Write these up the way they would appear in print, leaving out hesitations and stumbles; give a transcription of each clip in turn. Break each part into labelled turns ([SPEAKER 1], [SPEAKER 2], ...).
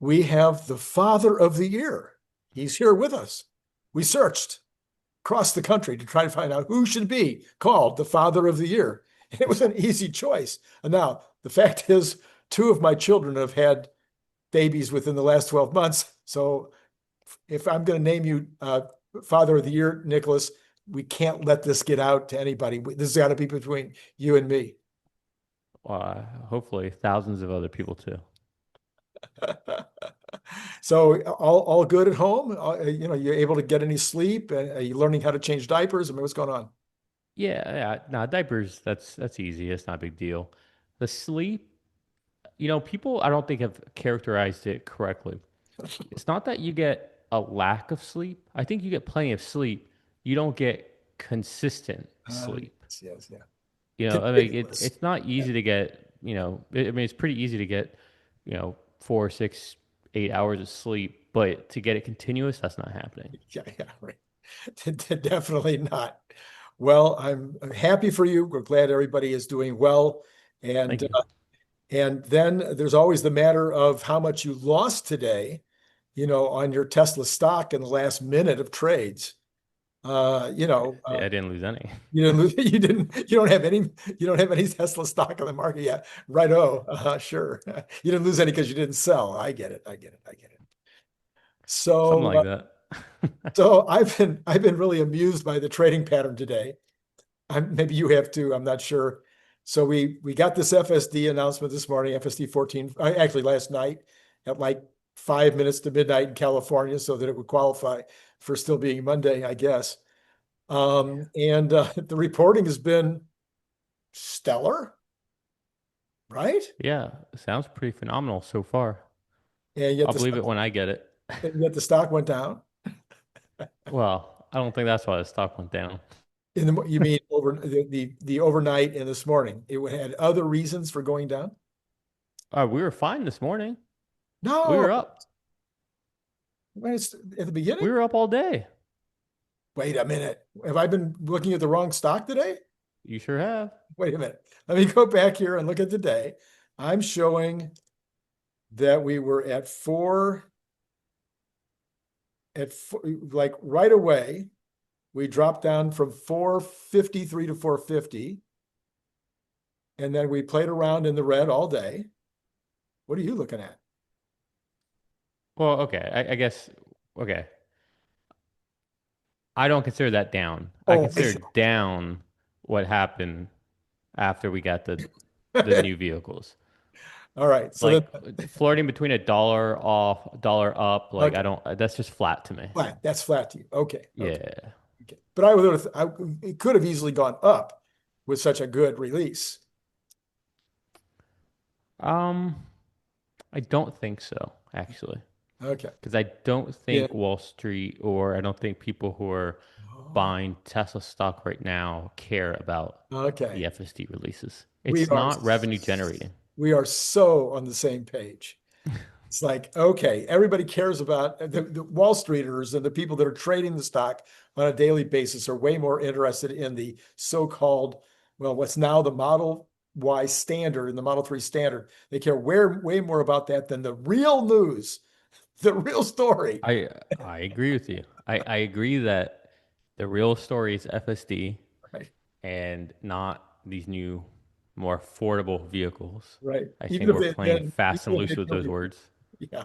[SPEAKER 1] we have the father of the year. He's here with us. We searched across the country to try to find out who should be called the father of the year. And it was an easy choice. And now the fact is, two of my children have had babies within the last 12 months. So if I'm going to name you father of the year, Nicholas, we can't let this get out to anybody. This has got to be between you and me.
[SPEAKER 2] Hopefully thousands of other people too.
[SPEAKER 1] So all good at home? You're able to get any sleep? Are you learning how to change diapers? I mean, what's going on?
[SPEAKER 2] Yeah. No, diapers, that's easy. It's not a big deal. The sleep, people I don't think have characterized it correctly. It's not that you get a lack of sleep. I think you get plenty of sleep. You don't get consistent sleep.
[SPEAKER 1] Yes, yeah.
[SPEAKER 2] I mean,
[SPEAKER 1] Continuous.
[SPEAKER 2] it's not easy to get, I mean, it's pretty easy to get, 4, 6, 8 hours of sleep, but to get it continuous, that's not happening.
[SPEAKER 1] Yeah, yeah, right. Definitely not. Well, I'm happy for you. We're glad everybody is doing well. And
[SPEAKER 2] Thank you.
[SPEAKER 1] and then there's always the matter of how much you lost today, on your Tesla stock in the last minute of trades. Uh, you know, uh,
[SPEAKER 2] I didn't lose any.
[SPEAKER 1] you didn't lose, you don't have any Tesla stock on the market yet. Right. Oh, sure. You didn't lose any because you didn't sell. I get it. I get it. I get it.
[SPEAKER 2] Something
[SPEAKER 1] So,
[SPEAKER 2] like that.
[SPEAKER 1] so I've been really amused by the trading pattern today. Maybe you have too. I'm not sure. So we got this FSD announcement this morning, FSD 14, actually last night at like 5 minutes to midnight in California, so that it would qualify for still being Monday, I guess. And the reporting has been stellar, right?
[SPEAKER 2] Yeah, sounds pretty phenomenal so far.
[SPEAKER 1] And yet
[SPEAKER 2] I'll
[SPEAKER 1] the
[SPEAKER 2] believe
[SPEAKER 1] stock,
[SPEAKER 2] it when I get it.
[SPEAKER 1] and yet the stock went down.
[SPEAKER 2] Well, I don't think that's why the stock went down.
[SPEAKER 1] You mean over the overnight and this morning? It had other reasons for going down?
[SPEAKER 2] We were fine this morning. We
[SPEAKER 1] No,
[SPEAKER 2] were up.
[SPEAKER 1] when it's at the
[SPEAKER 2] We
[SPEAKER 1] beginning.
[SPEAKER 2] were up all day.
[SPEAKER 1] Wait a minute. Have I been looking at the wrong stock today?
[SPEAKER 2] You sure have.
[SPEAKER 1] Wait a minute. Let me go back here and look at the day. I'm showing that we were like right away. We dropped down from 453 to 450. And then we played around in the red all day. What are you looking at?
[SPEAKER 2] Well, okay. I guess, okay. I don't consider that down. I
[SPEAKER 1] Oh,
[SPEAKER 2] consider down what happened after we got the new vehicles.
[SPEAKER 1] all right. So then,
[SPEAKER 2] Like flirting between $1 off, $1 up, like I
[SPEAKER 1] okay,
[SPEAKER 2] don't, that's just flat to me.
[SPEAKER 1] flat. That's flat to you. Okay. Okay.
[SPEAKER 2] Yeah.
[SPEAKER 1] Okay. But it could have easily gone up with such a good release.
[SPEAKER 2] Um, I don't think so, actually.
[SPEAKER 1] Okay.
[SPEAKER 2] Because I don't
[SPEAKER 1] Yeah.
[SPEAKER 2] think Wall Street or I don't think people who are
[SPEAKER 1] Oh,
[SPEAKER 2] buying Tesla stock right now care about the
[SPEAKER 1] okay.
[SPEAKER 2] FSD releases.
[SPEAKER 1] We
[SPEAKER 2] It's
[SPEAKER 1] are
[SPEAKER 2] not revenue generating.
[SPEAKER 1] we are so on the same page. It's like, okay, everybody cares about the Wall Streeters and the people that are trading the stock on a daily basis are way more interested in the so-called, well, what's now the Model Y standard and the Model 3 standard. They care way more about that than the real news, the real story.
[SPEAKER 2] I I agree with you. I agree that the real story is FSD
[SPEAKER 1] Right.
[SPEAKER 2] and not these new, more affordable vehicles.
[SPEAKER 1] Right.
[SPEAKER 2] I
[SPEAKER 1] Even
[SPEAKER 2] think
[SPEAKER 1] if
[SPEAKER 2] we're
[SPEAKER 1] they
[SPEAKER 2] playing
[SPEAKER 1] then,
[SPEAKER 2] fast and
[SPEAKER 1] even if
[SPEAKER 2] loose
[SPEAKER 1] they
[SPEAKER 2] with
[SPEAKER 1] tell
[SPEAKER 2] those
[SPEAKER 1] you,
[SPEAKER 2] words.
[SPEAKER 1] yeah.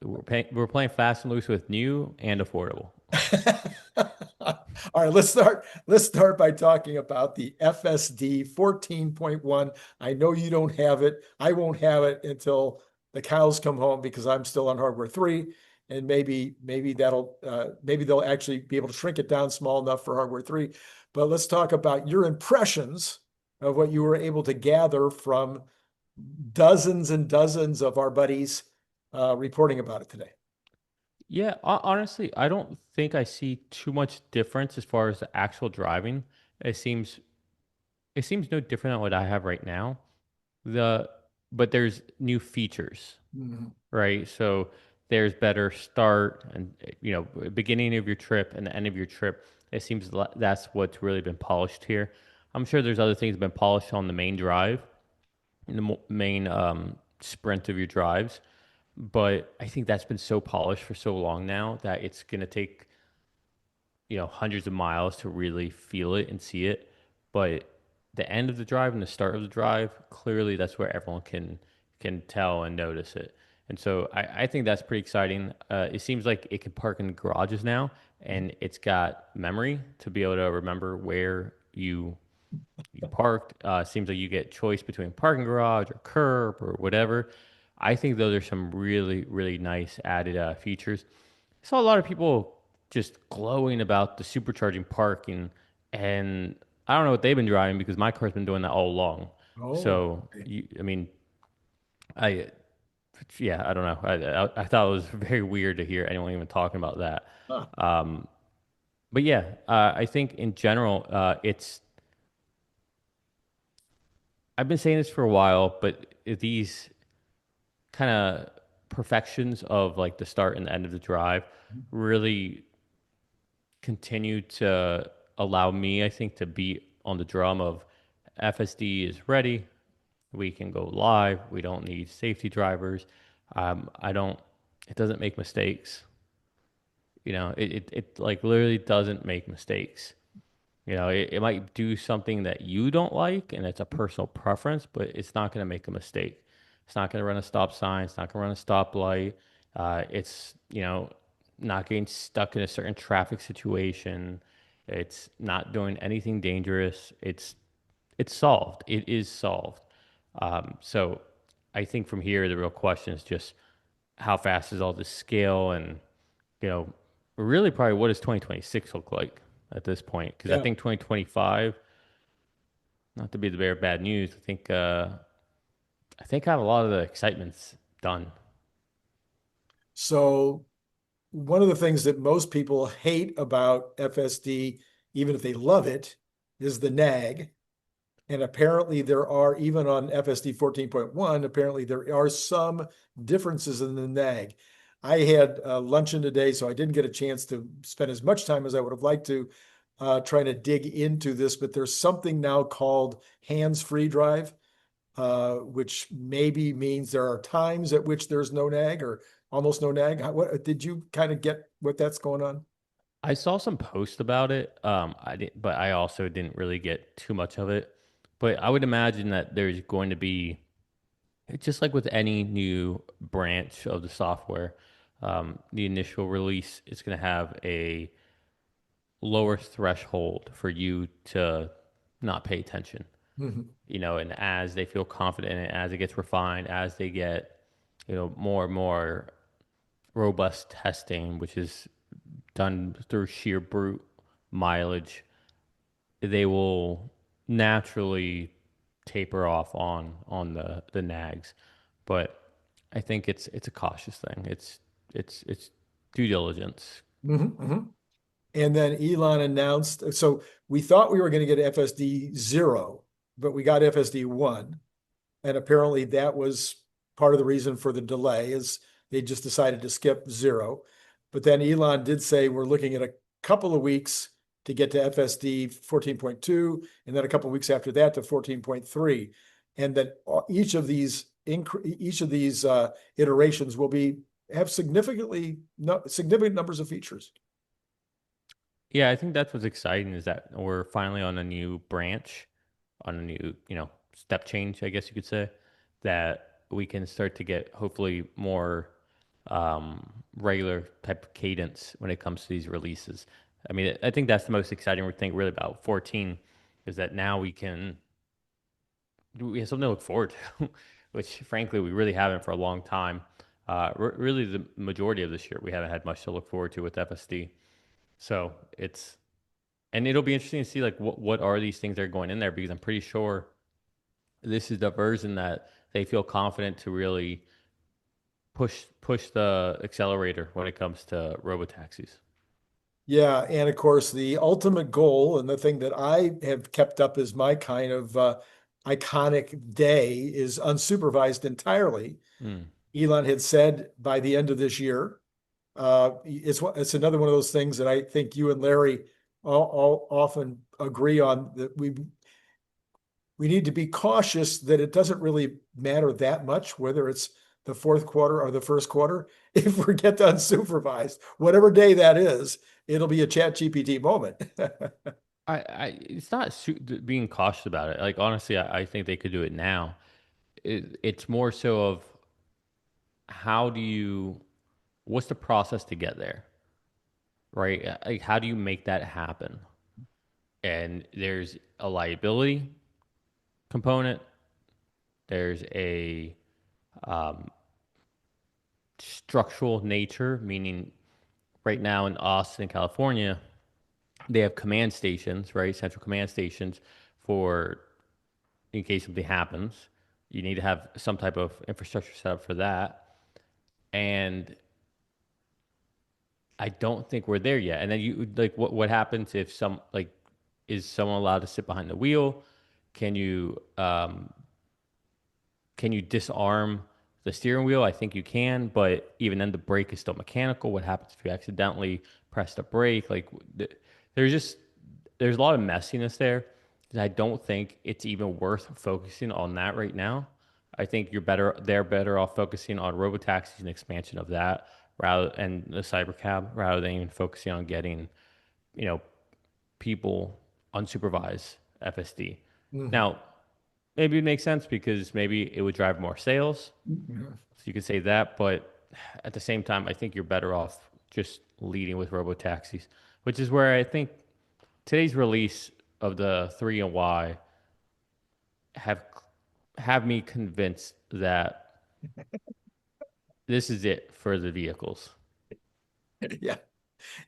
[SPEAKER 2] We're playing fast and loose with new and affordable.
[SPEAKER 1] All right, let's start by talking about the FSD 14.1. I know you don't have it. I won't have it until the cows come home because I'm still on hardware 3, and maybe they'll actually be able to shrink it down small enough for hardware 3. But let's talk about your impressions of what you were able to gather from dozens and dozens of our buddies reporting about it today.
[SPEAKER 2] Yeah, honestly, I don't think I see too much difference as far as the actual driving. It seems it seems no different than what I have right now. The but there's new features,
[SPEAKER 1] Mhm.
[SPEAKER 2] right? So there's better start and beginning of your trip and the end of your trip. It seems that's what's really been polished here. I'm sure there's other things been polished on the main drive, in the main sprint of your drives, but I think that's been so polished for so long now that it's going to take, hundreds of miles to really feel it and see it. But the end of the drive and the start of the drive, clearly that's where everyone can tell and notice it. And so I think that's pretty exciting. It seems like it can park in garages now, and it's got memory to be able to remember where you parked. Seems like you get choice between parking garage or curb or whatever. I think those are some really, really nice added features. I saw a lot of people just glowing about the supercharging parking, and I don't know what they've been driving because my car's been doing that all along.
[SPEAKER 1] Oh,
[SPEAKER 2] So,
[SPEAKER 1] okay.
[SPEAKER 2] I mean, I, yeah, I don't know. I thought it was very weird to hear anyone even talking about that.
[SPEAKER 1] Huh.
[SPEAKER 2] Um, but yeah, I think in general, I've been saying this for a while, but these kind of perfections of like the start and the end of the drive really continue to allow me, I think, to beat on the drum of FSD is ready. We can go live. We don't need safety drivers. I don't, it doesn't make mistakes. It like literally doesn't make mistakes. It might do something that you don't like and it's a personal preference, but it's not going to make a mistake. It's not going to run a stop sign. It's not going to run a stoplight. It's not getting stuck in a certain traffic situation. It's not doing anything dangerous. It's solved. It is solved. So I think from here, the real question is just how fast does all this scale and, you know, really probably what does 2026 look like at this point? Because I
[SPEAKER 1] Yeah.
[SPEAKER 2] think 2025, not to be the bearer of bad news, I think I have a lot of the excitement's done.
[SPEAKER 1] So one of the things that most people hate about FSD, even if they love it, is the nag. And apparently there are, even on FSD 14.1, apparently there are some differences in the nag. I had luncheon today, so I didn't get a chance to spend as much time as I would have liked to trying to dig into this, but there's something now called hands-free drive, which maybe means there are times at which there's no nag or almost no nag. What did you kind of get what that's going on?
[SPEAKER 2] I saw some posts about it. But I also didn't really get too much of it. But I would imagine that there's going to be, just like with any new branch of the software, the initial release is going to have a lower threshold for you to not pay attention.
[SPEAKER 1] Mhm.
[SPEAKER 2] And as they feel confident in it, as it gets refined, as they get, more and more robust testing, which is done through sheer brute mileage, they will naturally taper off on the nags. But I think it's a cautious thing. It's due diligence.
[SPEAKER 1] Mhm, mhm. And then Elon announced, so we thought we were going to get FSD 0, but we got FSD 1. And apparently that was part of the reason for the delay is they just decided to skip 0. But then Elon did say we're looking at a couple of weeks to get to FSD 14.2, and then a couple of weeks after that to 14.3. And that each of these iterations will have significant numbers of features.
[SPEAKER 2] Yeah, I think that's what's exciting is that we're finally on a new branch, on a new, step change, I guess you could say, that we can start to get hopefully more regular type of cadence when it comes to these releases. I mean, I think that's the most exciting thing really about 14 is that now we have something to look forward to, which frankly we really haven't for a long time. Really, the majority of this year we haven't had much to look forward to with FSD. So it'll be interesting to see like what are these things that are going in there because I'm pretty sure this is the version that they feel confident to really push the accelerator when it comes to robo-taxis.
[SPEAKER 1] Yeah, and of course, the ultimate goal and the thing that I have kept up as my kind of iconic day is unsupervised entirely.
[SPEAKER 2] Mm.
[SPEAKER 1] Elon had said by the end of this year. It's another one of those things that I think you and Larry all often agree on that we need to be cautious that it doesn't really matter that much whether it's the fourth quarter or the first quarter. If we get to unsupervised, whatever day that is, it'll be a chat GPT moment.
[SPEAKER 2] it's not being cautious about it. Like honestly, I think they could do it now. It's more so of how do you, what's the process to get there, right? Like how do you make that happen? And there's a liability component. There's a um, structural nature, meaning right now in Austin, California, they have command stations, right? Central command stations for in case something happens. You need to have some type of infrastructure set up for that. And I don't think we're there yet. And then you like what happens if some like is someone allowed to sit behind the wheel? Can you um can you disarm the steering wheel? I think you can, but even then the brake is still mechanical. What happens if you accidentally press the brake? Like there's just there's a lot of messiness there. And I don't think it's even worth focusing on that right now. I think they're better off focusing on robo-taxis and expansion of that rather and the cybercab rather than even focusing on getting, you know, people unsupervised FSD.
[SPEAKER 1] Mhm.
[SPEAKER 2] Now, maybe it makes sense because maybe it would drive more sales.
[SPEAKER 1] Yeah.
[SPEAKER 2] So you could say that, but at the same time, I think you're better off just leading with robo-taxis, which is where I think today's release of the 3 and Y have have me convinced that this is it for the vehicles.
[SPEAKER 1] Yeah.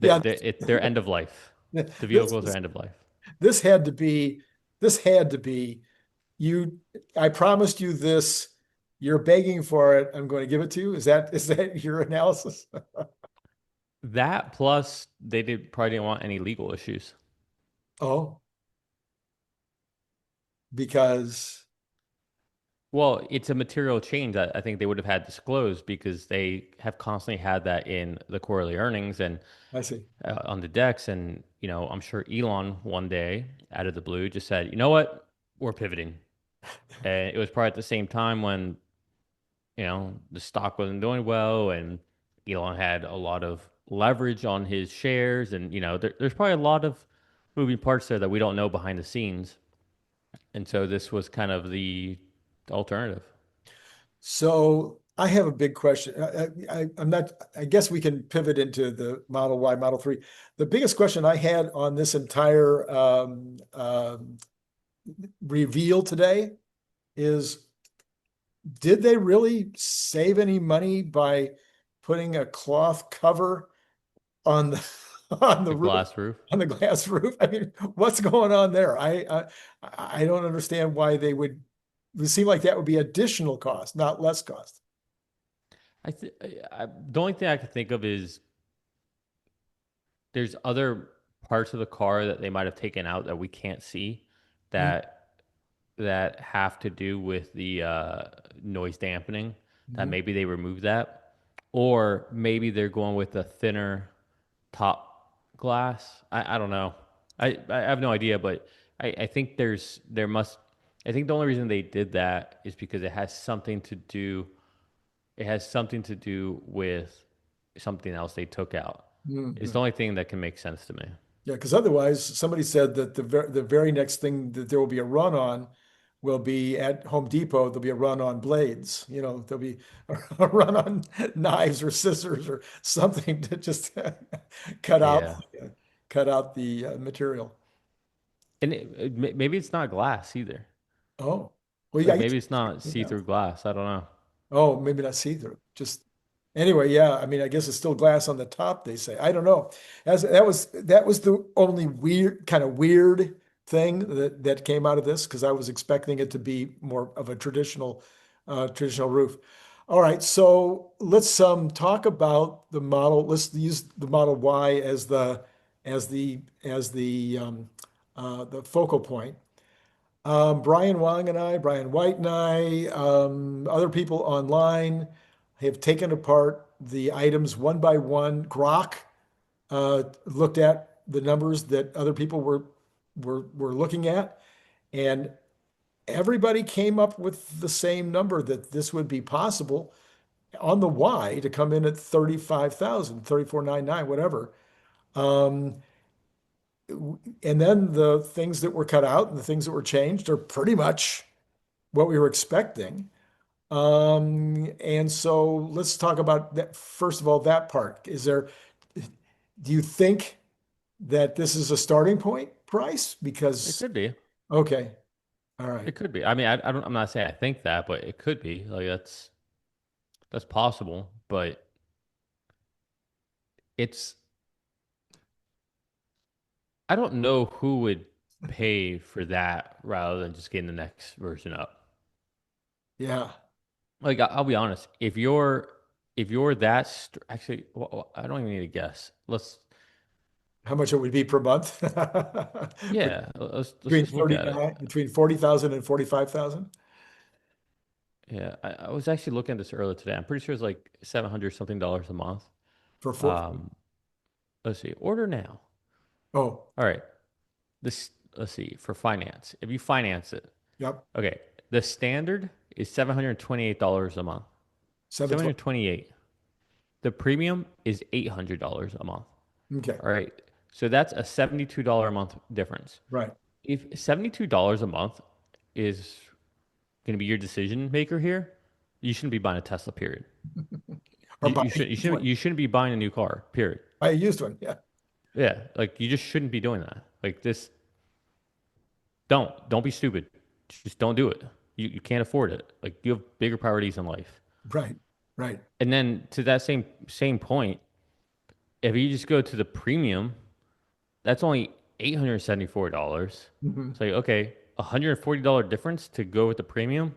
[SPEAKER 1] Yeah.
[SPEAKER 2] They're end of life. The
[SPEAKER 1] This,
[SPEAKER 2] vehicles are end of life.
[SPEAKER 1] this had to be, this had to be you. I promised you this. You're begging for it. I'm going to give it to you. Is that your analysis?
[SPEAKER 2] That plus they probably didn't want any legal issues.
[SPEAKER 1] Oh, because
[SPEAKER 2] Well, it's a material change that I think they would have had disclosed because they have constantly had that in the quarterly earnings and
[SPEAKER 1] I see.
[SPEAKER 2] on the decks. And, I'm sure Elon one day out of the blue just said, you know what? We're pivoting. And it was probably at the same time when, the stock wasn't doing well and Elon had a lot of leverage on his shares. And, there's probably a lot of moving parts there that we don't know behind the scenes. And so this was kind of the alternative.
[SPEAKER 1] So I have a big question. I'm not, I guess we can pivot into the Model Y, Model 3. The biggest question I had on this entire reveal today is, did they really save any money by putting a cloth cover on the on the
[SPEAKER 2] The
[SPEAKER 1] roof,
[SPEAKER 2] glass roof.
[SPEAKER 1] on the glass roof? I mean, what's going on there? I don't understand why they would. It would seem like that would be additional cost, not less cost.
[SPEAKER 2] I, th- the only thing I can think of is there's other parts of the car that they might have taken out that we can't see that that have to do with the noise dampening. That
[SPEAKER 1] Mhm.
[SPEAKER 2] maybe they removed that, or maybe they're going with a thinner top glass. I don't know. I have no idea, but I think there must. I think the only reason they did that is because it has something to do. It has something to do with something else they took out. It's the
[SPEAKER 1] Mhm.
[SPEAKER 2] only thing that can make sense to me.
[SPEAKER 1] Yeah, because otherwise, somebody said that the very next thing that there will be a run on will be at Home Depot. There'll be a run on blades. There'll be a run on knives or scissors or something to just cut out
[SPEAKER 2] Yeah,
[SPEAKER 1] cut out the material.
[SPEAKER 2] and maybe it's not glass either.
[SPEAKER 1] Oh, well, yeah,
[SPEAKER 2] Like
[SPEAKER 1] I guess,
[SPEAKER 2] maybe it's not
[SPEAKER 1] yeah.
[SPEAKER 2] see-through glass. I don't know.
[SPEAKER 1] Oh, maybe not see-through. Just anyway, yeah. I mean, I guess it's still glass on the top, they say. I don't know. As that was the only weird thing that came out of this because I was expecting it to be more of a traditional roof. All right, so let's talk about the model. Let's use the Model Y as the focal point. Brian White and I, other people online have taken apart the items one by one. Grok looked at the numbers that other people were looking at, and everybody came up with the same number that this would be possible. on the Y to come in at 35,000, 34,999, whatever. Um, and then the things that were cut out and the things that were changed are pretty much what we were expecting. And so let's talk about that. First of all, that part. Do you think that this is a starting point price?
[SPEAKER 2] It
[SPEAKER 1] Because,
[SPEAKER 2] could be.
[SPEAKER 1] okay, all right.
[SPEAKER 2] It could be. I mean, I don't. I'm not saying I think that, but it could be. Like that's possible. But it's. I don't know who would pay for that rather than just getting the next version up.
[SPEAKER 1] Yeah.
[SPEAKER 2] Like I'll be honest, if you're that actually, I don't even need to guess.
[SPEAKER 1] How much it would be per month?
[SPEAKER 2] Yeah, let's
[SPEAKER 1] Between
[SPEAKER 2] just look at it.
[SPEAKER 1] 39, between 40,000 and 45,000
[SPEAKER 2] Yeah, I was actually looking at this earlier today. I'm pretty sure it's like 700 something dollars a month.
[SPEAKER 1] for four.
[SPEAKER 2] Um, let's see, order now.
[SPEAKER 1] Oh,
[SPEAKER 2] All right, this let's see for finance. If you finance it,
[SPEAKER 1] yep.
[SPEAKER 2] okay, the standard is $728 a month.
[SPEAKER 1] 720.
[SPEAKER 2] 728. The premium is $800 a month.
[SPEAKER 1] Okay.
[SPEAKER 2] All right. So that's a $72 a month difference.
[SPEAKER 1] Right.
[SPEAKER 2] If $72 a month is going to be your decision maker here, you shouldn't be buying a Tesla, period.
[SPEAKER 1] Or
[SPEAKER 2] You,
[SPEAKER 1] buy
[SPEAKER 2] you
[SPEAKER 1] a
[SPEAKER 2] should you
[SPEAKER 1] used
[SPEAKER 2] should
[SPEAKER 1] one.
[SPEAKER 2] you shouldn't be buying a new car, period.
[SPEAKER 1] Buy a used one. Yeah.
[SPEAKER 2] Yeah, like you just shouldn't be doing that. Like this, don't be stupid. Just don't do it. You can't afford it. Like you have bigger priorities in life.
[SPEAKER 1] Right. Right.
[SPEAKER 2] And then to that same point, if you just go to the premium, that's only $874.
[SPEAKER 1] Mhm.
[SPEAKER 2] So okay, $140 difference to go with the premium.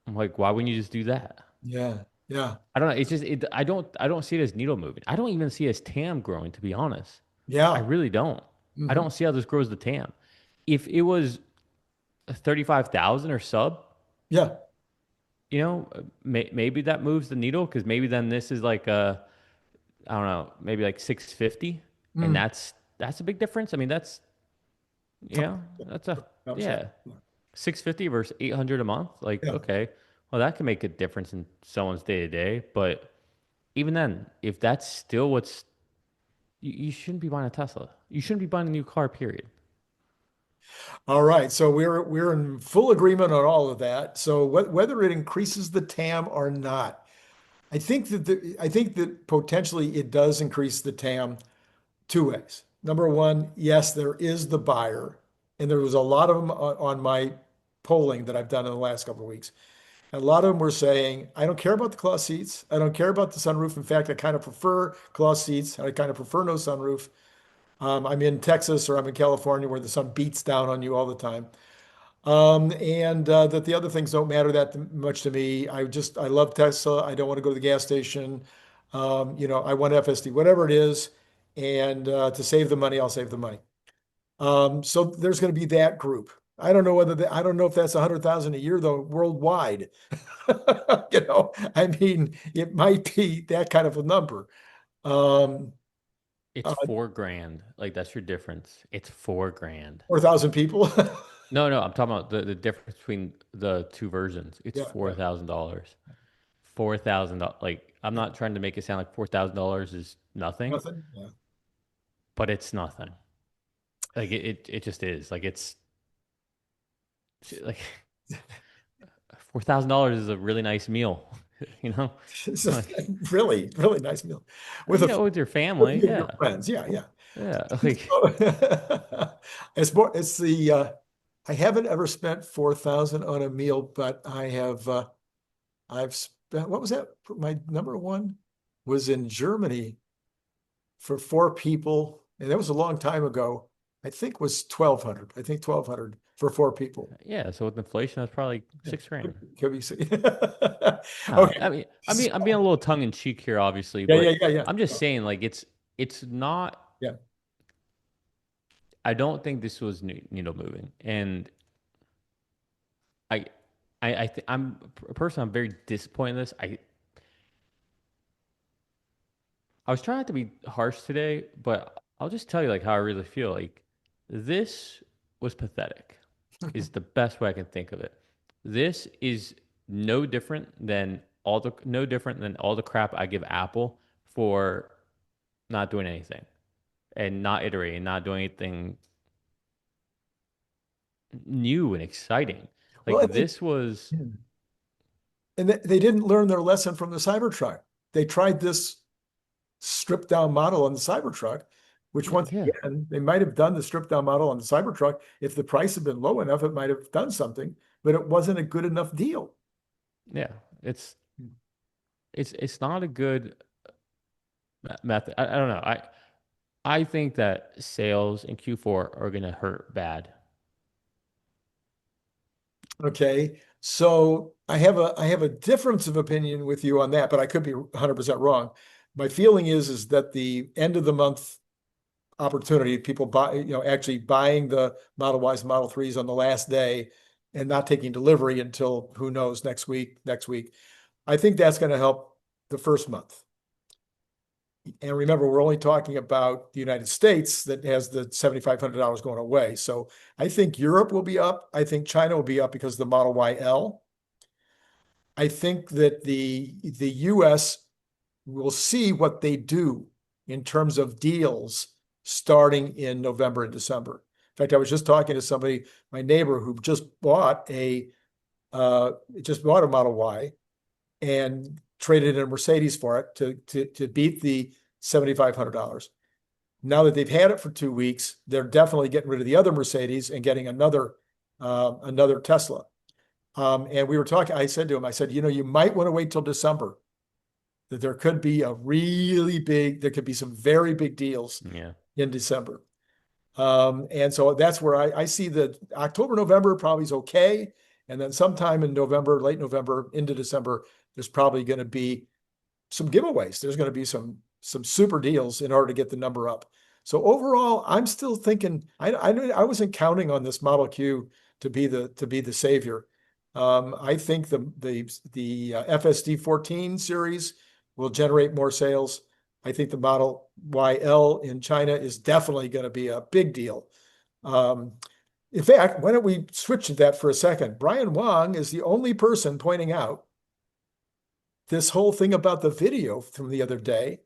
[SPEAKER 2] I'm like, why wouldn't you just do that?
[SPEAKER 1] Yeah. Yeah.
[SPEAKER 2] I don't know. It's just I don't see it as needle moving. I don't even see it as TAM growing, to be honest. I
[SPEAKER 1] Yeah.
[SPEAKER 2] really don't. I
[SPEAKER 1] Hmm.
[SPEAKER 2] don't see how this grows the TAM. If it was 35,000 or sub,
[SPEAKER 1] Yeah.
[SPEAKER 2] maybe that moves the needle because maybe then this is like I don't know, maybe like 650, and
[SPEAKER 1] Mm.
[SPEAKER 2] that's a big difference. I mean, that's that's a
[SPEAKER 1] Upside.
[SPEAKER 2] yeah, 650 versus 800 a month. Like,
[SPEAKER 1] Yeah.
[SPEAKER 2] okay, well that can make a difference in someone's day to day, but even then, if that's still you shouldn't be buying a Tesla. You shouldn't be buying a new car, period.
[SPEAKER 1] All right. So we're in full agreement on all of that. So whether it increases the TAM or not, I think that potentially it does increase the TAM two ways. Number one, yes, there is the buyer, and there was a lot of them on my polling that I've done in the last couple of weeks. And a lot of them were saying, I don't care about the cloth seats. I don't care about the sunroof. In fact, I kind of prefer cloth seats. I kind of prefer no sunroof. I'm in Texas or I'm in California where the sun beats down on you all the time. And that the other things don't matter that much to me. I love Tesla. I don't want to go to the gas station. I want FSD, whatever it is. And to save the money, I'll save the money. So there's going to be that group. I don't know if that's 100,000 a year though, worldwide. I mean, it might be that kind of a number. Um,
[SPEAKER 2] It's
[SPEAKER 1] uh,
[SPEAKER 2] 4 grand. Like that's your difference. It's 4 grand.
[SPEAKER 1] 4,000 people.
[SPEAKER 2] No, I'm talking about the difference between the two versions. It's
[SPEAKER 1] Yeah,
[SPEAKER 2] four
[SPEAKER 1] yeah,
[SPEAKER 2] thousand dollars. $4,000. Like I'm not trying to make it sound like $4,000 is nothing,
[SPEAKER 1] nothing. Yeah.
[SPEAKER 2] but it's nothing. Like it just is. Like $4,000 is a really nice meal, you know?
[SPEAKER 1] It's a
[SPEAKER 2] Like
[SPEAKER 1] really, really nice meal
[SPEAKER 2] you know, with your family,
[SPEAKER 1] with your
[SPEAKER 2] yeah.
[SPEAKER 1] friends. Yeah, yeah.
[SPEAKER 2] Yeah. Like
[SPEAKER 1] So, it's the I haven't ever spent 4,000 on a meal, but I've spent, what was that? My number one was in Germany for four people, and that was a long time ago. I think was 1,200. I think 1,200 for four people.
[SPEAKER 2] yeah, so with inflation, that's probably
[SPEAKER 1] Yeah.
[SPEAKER 2] 6 grand.
[SPEAKER 1] Can we see?
[SPEAKER 2] Nah,
[SPEAKER 1] Okay.
[SPEAKER 2] I'm being a little tongue in cheek here, obviously,
[SPEAKER 1] Yeah, yeah,
[SPEAKER 2] but
[SPEAKER 1] yeah, yeah.
[SPEAKER 2] I'm just saying, like, it's not.
[SPEAKER 1] Yeah.
[SPEAKER 2] I don't think this was needle moving, and I, I'm a person. I'm very disappointed in this. I was trying not to be harsh today, but I'll just tell you like how I really feel. Like this was pathetic, is the best way I can think of it. This is no different than all the no different than all the crap I give Apple for not doing anything and not iterating, not doing anything new and exciting.
[SPEAKER 1] Well,
[SPEAKER 2] Like
[SPEAKER 1] and
[SPEAKER 2] this was,
[SPEAKER 1] they didn't learn their lesson from the Cybertruck. They tried this stripped down model on the Cybertruck, which once
[SPEAKER 2] yeah,
[SPEAKER 1] again, they might have done the stripped down model on the Cybertruck. If the price had been low enough, it might have done something, but it wasn't a good enough deal.
[SPEAKER 2] yeah. It's not a good method. I don't know. I think that sales in Q4 are going to hurt bad.
[SPEAKER 1] Okay. So I have a difference of opinion with you on that, but I could be 100% wrong. My feeling is that the end of the month opportunity, people actually buying the Model Ys and Model 3s on the last day and not taking delivery until who knows next week. I think that's going to help the first month. And remember, we're only talking about the United States that has the $7,500 going away. So I think Europe will be up. I think China will be up because of the Model YL. I think that the US will see what they do in terms of deals starting in November and December. In fact, I was just talking to somebody, my neighbor, who just bought a Model Y and traded in a Mercedes for it to beat the $7,500. Now that they've had it for 2 weeks, they're definitely getting rid of the other Mercedes and getting another Tesla. And we were talking, I said to him, I said, you might want to wait till December, that there could be there could be some very big deals
[SPEAKER 2] Yeah.
[SPEAKER 1] in December. And so that's where I see that October, November probably is okay. And then sometime in November, late November into December, there's probably going to be some giveaways. There's going to be some super deals in order to get the number up. So overall, I'm still thinking I wasn't counting on this Model Q to be the savior. I think the FSD 14 series will generate more sales. I think the Model YL in China is definitely going to be a big deal. In fact, why don't we switch to that for a second? Brian Wang is the only person pointing out this whole thing about the video from the other day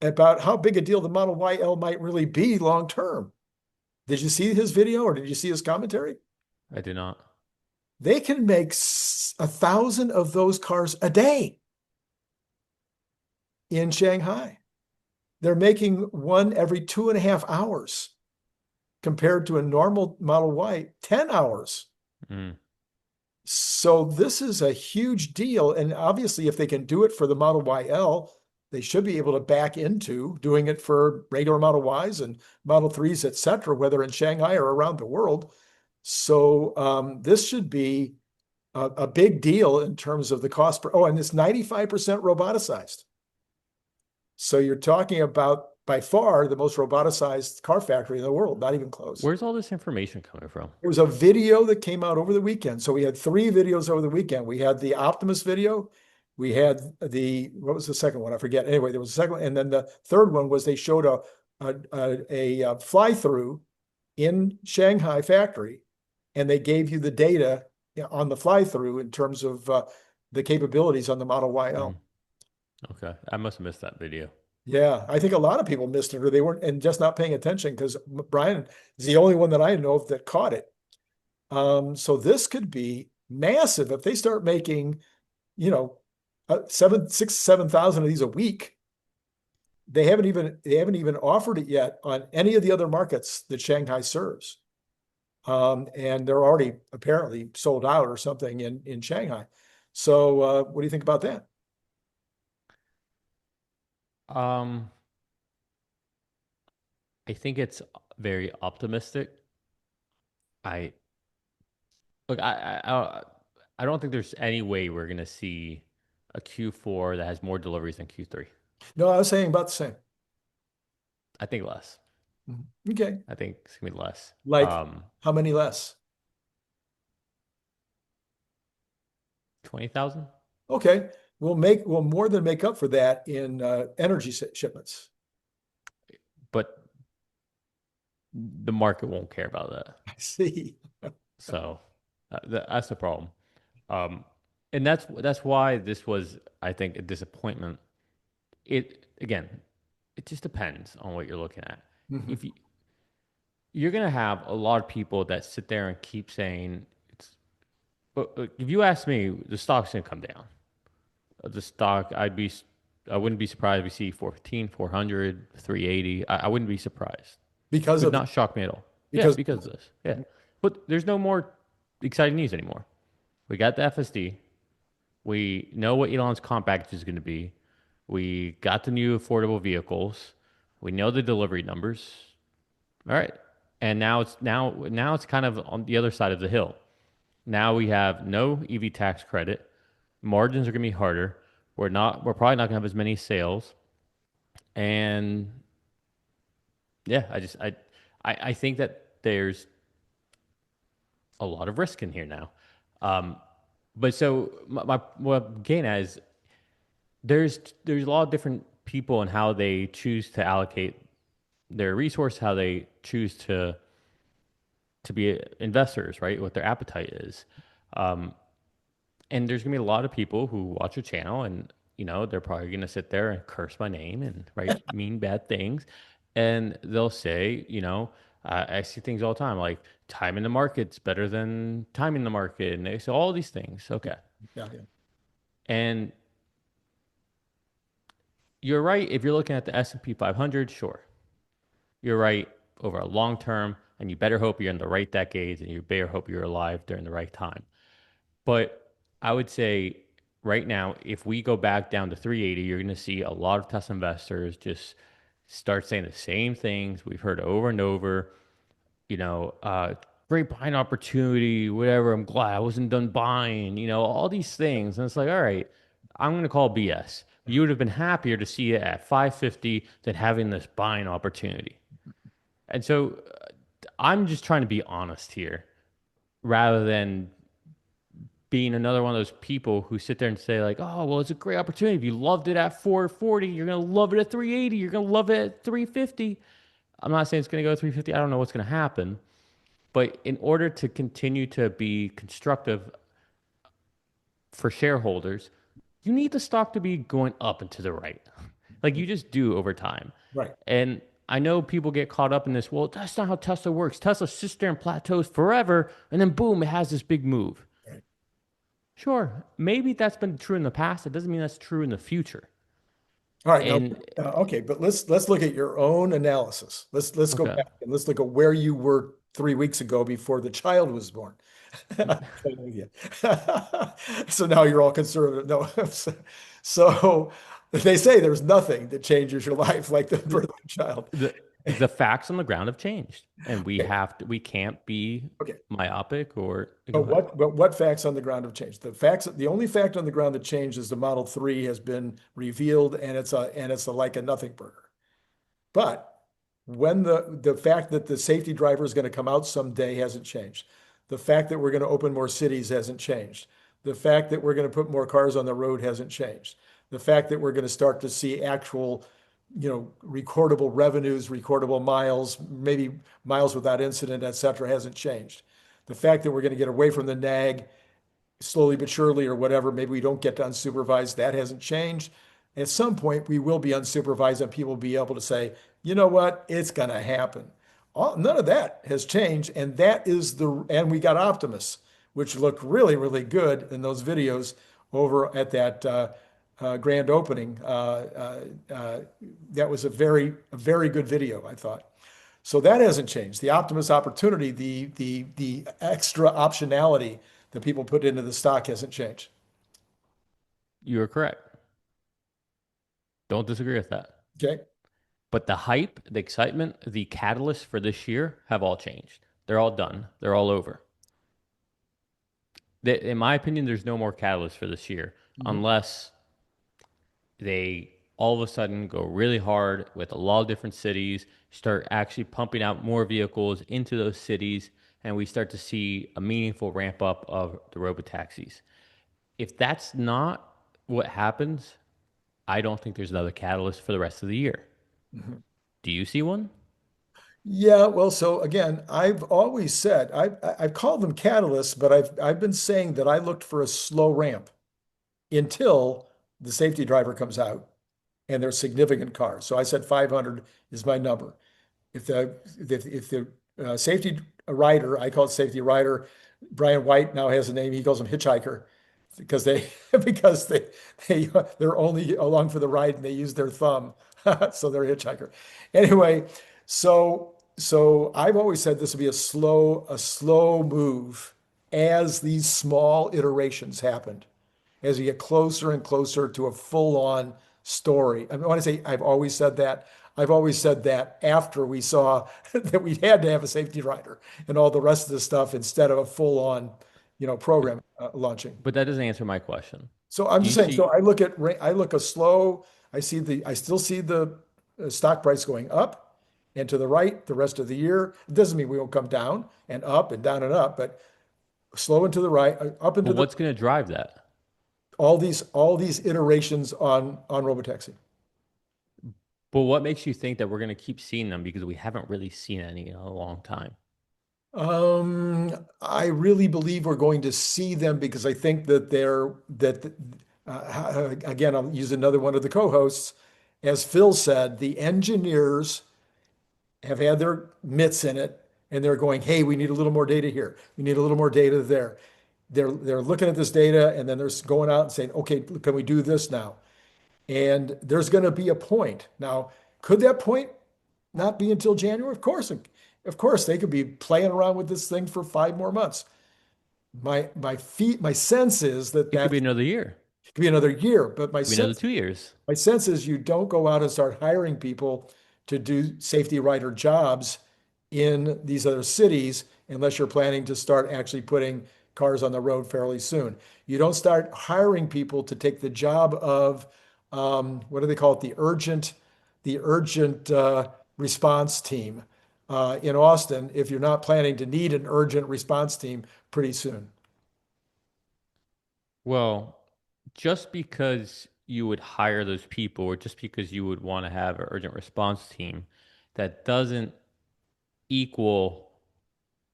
[SPEAKER 1] about how big a deal the Model YL might really be long term. Did you see his video or did you see his commentary?
[SPEAKER 2] I do not.
[SPEAKER 1] They can make 1,000 of those cars a day in Shanghai. They're making one every 2.5 hours compared to a normal Model Y, 10 hours.
[SPEAKER 2] Mm.
[SPEAKER 1] So this is a huge deal. And obviously, if they can do it for the Model YL, they should be able to back into doing it for regular Model Ys and Model 3s, et cetera, whether in Shanghai or around the world. So this should be a big deal in terms of the cost per. Oh, and it's 95% roboticized. So you're talking about by far the most roboticized car factory in the world, not even close.
[SPEAKER 2] Where's all this information coming from?
[SPEAKER 1] There was a video that came out over the weekend. So we had 3 videos over the weekend. We had the Optimus video. We had what was the second one? I forget. Anyway, there was a second one. And then the third one was they showed a fly-through in Shanghai factory, and they gave you the data on the fly-through in terms of the capabilities on the Model YL.
[SPEAKER 2] Okay. I must have missed that video.
[SPEAKER 1] Yeah, I think a lot of people missed it or they weren't and just not paying attention because Brian is the only one that I know of that caught it. So this could be massive if they start making, 7,000 of these a week. They haven't even offered it yet on any of the other markets that Shanghai serves. And they're already apparently sold out or something in Shanghai. So what do you think about that?
[SPEAKER 2] Um, I think it's very optimistic. I look, I don't think there's any way we're gonna see a Q4 that has more deliveries than Q3.
[SPEAKER 1] No, I was saying about the same.
[SPEAKER 2] I think less.
[SPEAKER 1] Okay.
[SPEAKER 2] I think it's gonna be less.
[SPEAKER 1] Like how many less?
[SPEAKER 2] 20,000.
[SPEAKER 1] Okay. We'll more than make up for that in energy shipments.
[SPEAKER 2] But the market won't care about that.
[SPEAKER 1] I see.
[SPEAKER 2] So that's the problem. Um, And that's why this was, I think, a disappointment. It again, it just depends on what you're looking at.
[SPEAKER 1] Mhm.
[SPEAKER 2] If you, you're gonna have a lot of people that sit there and keep saying it's, but if you ask me, the stock's gonna come down. The stock, I wouldn't be surprised if we see 14, 400, 380. I wouldn't be surprised.
[SPEAKER 1] Because
[SPEAKER 2] Would
[SPEAKER 1] of
[SPEAKER 2] not shock me at all. Yeah,
[SPEAKER 1] because
[SPEAKER 2] because of this. Yeah. But there's no more exciting news anymore. We got the FSD. We know what Elon's comp package is going to be. We got the new affordable vehicles. We know the delivery numbers. All right. And now it's kind of on the other side of the hill. Now we have no EV tax credit. Margins are going to be harder. We're probably not going to have as many sales. And yeah, I think that there's a lot of risk in here now. Um, but so what I'm getting at is there's a lot of different people and how they choose to allocate their resource, how they choose to be investors, right? What their appetite is. Um, and there's gonna be a lot of people who watch a channel and they're probably gonna sit there and curse my name and write mean bad things, and they'll say, I see things all the time like timing the market's better than timing the market, and they say all these things. Okay,
[SPEAKER 1] yeah, yeah.
[SPEAKER 2] and you're right if you're looking at the S&P 500, sure, you're right over a long term, and you better hope you're in the right decades, and you better hope you're alive during the right time. But I would say right now, if we go back down to 380, you're going to see a lot of Tesla investors just start saying the same things we've heard over and over. You know, great buying opportunity, whatever. I'm glad I wasn't done buying, all these things. And it's like, all right, I'm going to call BS. You would have been happier to see it at 550 than having this buying opportunity. And so I'm just trying to be honest here rather than being another one of those people who sit there and say like, "Oh, well, it's a great opportunity. If you loved it at 440, you're gonna love it at 380. You're gonna love it at 350." I'm not saying it's gonna go to 350. I don't know what's gonna happen, but in order to continue to be constructive for shareholders, you need the stock to be going up and to the right, like you just do over time.
[SPEAKER 1] Right.
[SPEAKER 2] And I know people get caught up in this. Well, that's not how Tesla works. Tesla sits there and plateaus forever, and then boom, it has this big move.
[SPEAKER 1] Right.
[SPEAKER 2] Sure, maybe that's been true in the past. It doesn't mean that's true in the future.
[SPEAKER 1] All right. Now,
[SPEAKER 2] And
[SPEAKER 1] okay, but let's look at your own analysis. Let's go
[SPEAKER 2] okay,
[SPEAKER 1] back and let's look at where you were 3 weeks ago before the child was born. Yeah. So now you're all conservative. No. So they say there's nothing that changes your life like the birth of a child.
[SPEAKER 2] the the facts on the ground have changed, and
[SPEAKER 1] Okay.
[SPEAKER 2] we can't be
[SPEAKER 1] Okay.
[SPEAKER 2] myopic or go
[SPEAKER 1] But
[SPEAKER 2] ahead.
[SPEAKER 1] what facts on the ground have changed? The only fact on the ground that changed is the Model 3 has been revealed and it's a like a nothing burger. But when the fact that the safety driver is going to come out someday hasn't changed. The fact that we're going to open more cities hasn't changed. The fact that we're going to put more cars on the road hasn't changed. The fact that we're going to start to see actual, recordable revenues, recordable miles, maybe miles without incident, et cetera, hasn't changed. The fact that we're going to get away from the nag slowly but surely or whatever, maybe we don't get to unsupervised, that hasn't changed. At some point, we will be unsupervised and people will be able to say, you know what, it's going to happen. None of that has changed. And we got Optimus, which looked really, really good in those videos over at that grand opening. That was a very good video, I thought. So that hasn't changed. The Optimus opportunity, the extra optionality that people put into the stock hasn't changed.
[SPEAKER 2] You are correct. Don't disagree with that.
[SPEAKER 1] Okay.
[SPEAKER 2] But the hype, the excitement, the catalyst for this year have all changed. They're all done. They're all over. In my opinion, there's no more catalyst for this year
[SPEAKER 1] Mhm.
[SPEAKER 2] unless they all of a sudden go really hard with a lot of different cities, start actually pumping out more vehicles into those cities, and we start to see a meaningful ramp up of the robo-taxis. If that's not what happens, I don't think there's another catalyst for the rest of the year.
[SPEAKER 1] Mhm.
[SPEAKER 2] Do you see one?
[SPEAKER 1] Yeah, well, so again, I've always said I've called them catalysts, but I've been saying that I looked for a slow ramp. until the safety driver comes out and they're significant cars. So I said 500 is my number. If the safety rider, I call it safety rider, Brian White now has a name. He calls him hitchhiker because they because they're only along for the ride and they use their thumb, so they're a hitchhiker. Anyway, so I've always said this will be a slow move as these small iterations happened, as you get closer and closer to a full-on story. I mean, when I say I've always said that, I've always said that after we saw that we had to have a safety rider and all the rest of the stuff instead of a full-on,
[SPEAKER 2] But,
[SPEAKER 1] program launching.
[SPEAKER 2] but that doesn't answer my question.
[SPEAKER 1] So I'm
[SPEAKER 2] Do
[SPEAKER 1] just
[SPEAKER 2] you
[SPEAKER 1] saying, so
[SPEAKER 2] see?
[SPEAKER 1] I look a slow, I still see the stock price going up and to the right the rest of the year. It doesn't mean we won't come down and up and down and up, but slow and to the right, up and
[SPEAKER 2] But
[SPEAKER 1] to the
[SPEAKER 2] what's going to drive that?
[SPEAKER 1] all these iterations on robotaxi.
[SPEAKER 2] But what makes you think that we're going to keep seeing them because we haven't really seen any in a long time?
[SPEAKER 1] I really believe we're going to see them because I think again, I'll use another one of the co-hosts. As Phil said, the engineers have had their mitts in it and they're going, hey, we need a little more data here. We need a little more data there. They're looking at this data and then they're going out and saying, okay, can we do this now? And there's going to be a point. Now, could that point not be until January? Of course, they could be playing around with this thing for 5 more months. My sense is that
[SPEAKER 2] It could
[SPEAKER 1] that
[SPEAKER 2] be another year.
[SPEAKER 1] could be another year, but
[SPEAKER 2] It could be another 2 years.
[SPEAKER 1] my sense is you don't go out and start hiring people to do safety rider jobs in these other cities unless you're planning to start actually putting cars on the road fairly soon. You don't start hiring people to take the job of what do they call it? The urgent response team in Austin if you're not planning to need an urgent response team pretty soon.
[SPEAKER 2] Well, just because you would hire those people or just because you would want to have an urgent response team, that doesn't equal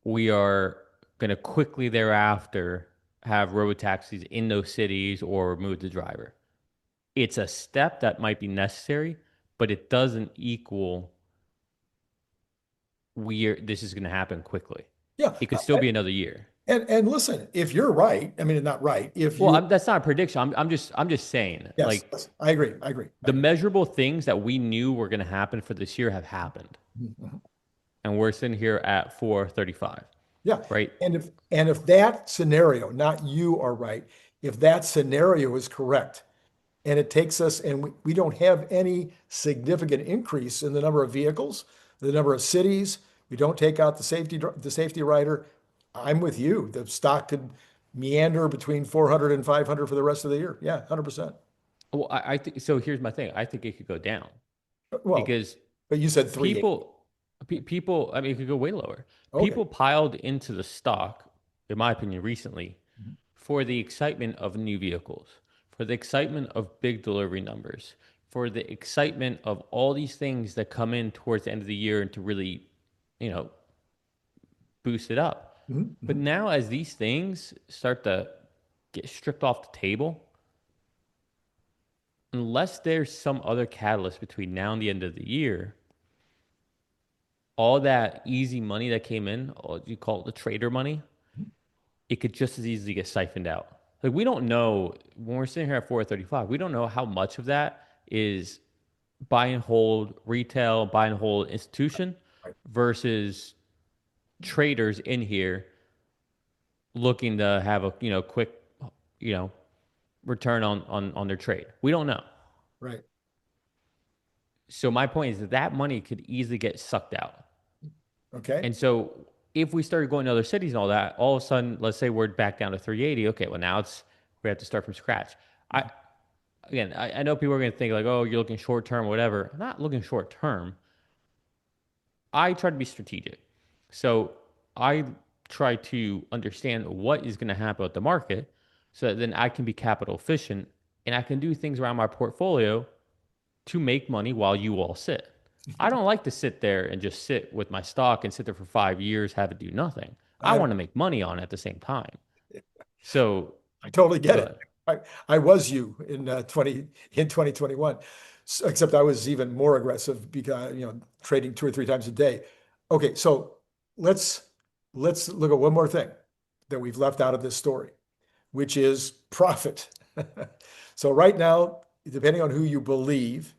[SPEAKER 2] we are going to quickly thereafter have robotaxis in those cities or remove the driver. It's a step that might be necessary, but it doesn't equal this is going to happen quickly.
[SPEAKER 1] Yeah,
[SPEAKER 2] It could still be another year.
[SPEAKER 1] and listen, if you're right, I mean, not right, if
[SPEAKER 2] Well,
[SPEAKER 1] you,
[SPEAKER 2] that's not a prediction. I'm just saying,
[SPEAKER 1] yes,
[SPEAKER 2] like
[SPEAKER 1] yes, I agree, I agree, I
[SPEAKER 2] the
[SPEAKER 1] agree.
[SPEAKER 2] measurable things that we knew were going to happen for this year have happened,
[SPEAKER 1] Mhm.
[SPEAKER 2] and we're sitting here at 435,
[SPEAKER 1] Yeah,
[SPEAKER 2] right?
[SPEAKER 1] and if that scenario, not you are right, if that scenario is correct, and it takes us, and we don't have any significant increase in the number of vehicles, the number of cities, we don't take out the safety rider, I'm with you. The stock could meander between 400 and 500 for the rest of the year. Yeah, 100%.
[SPEAKER 2] Well, I think so. Here's my thing. I think it could go down
[SPEAKER 1] Well,
[SPEAKER 2] because
[SPEAKER 1] but you said 380.
[SPEAKER 2] people. I mean, it could go way lower.
[SPEAKER 1] Okay.
[SPEAKER 2] People piled into the stock, in my opinion, recently for the excitement of new vehicles, for the excitement of big delivery numbers, for the excitement of all these things that come in towards the end of the year and to really, you know, boost it up.
[SPEAKER 1] Mhm,
[SPEAKER 2] But
[SPEAKER 1] mhm.
[SPEAKER 2] now, as these things start to get stripped off the table, unless there's some other catalyst between now and the end of the year, all that easy money that came in, or you call it the trader money, it could just as easily get siphoned out. Like we don't know when we're sitting here at 435, we don't know how much of that is buy and hold retail, buy and hold institution
[SPEAKER 1] Right,
[SPEAKER 2] versus traders in here looking to have a quick you know return on their trade. We don't know.
[SPEAKER 1] right.
[SPEAKER 2] So my point is that that money could easily get sucked out.
[SPEAKER 1] Okay.
[SPEAKER 2] And so if we started going to other cities and all that, all of a sudden, let's say we're back down to 380. Okay, well now we have to start from scratch. I again, I know people are going to think like, oh, you're looking short term, or whatever. I'm not looking short term. I try to be strategic. So I try to understand what is going to happen with the market, so that then I can be capital efficient and I can do things around my portfolio to make money while you all sit. I don't like to sit there and just sit with my stock and sit there for 5 years, have it do nothing. I
[SPEAKER 1] I
[SPEAKER 2] want to
[SPEAKER 1] don't,
[SPEAKER 2] make money on it at the same time. So
[SPEAKER 1] I totally get
[SPEAKER 2] go
[SPEAKER 1] it.
[SPEAKER 2] ahead.
[SPEAKER 1] I was you in 2021, except I was even more aggressive because trading 2 or 3 times a day. Okay, so let's let's look at one more thing that we've left out of this story, which is profit. So right now, depending on who you believe,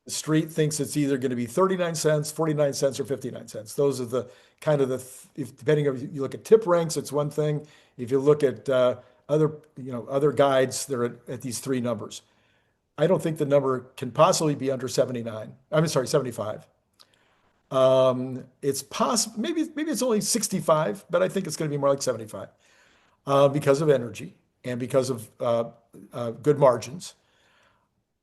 [SPEAKER 1] the street thinks it's either going to be 39 cents, 49 cents, or 59 cents. Those are the kind of if depending on you look at tip ranks, it's one thing. If you look at other guides, they're at these three numbers. I don't think the number can possibly be under 79. I'm sorry, 75. It's possible, maybe it's only 65, but I think it's going to be more like 75 because of energy and because of good margins.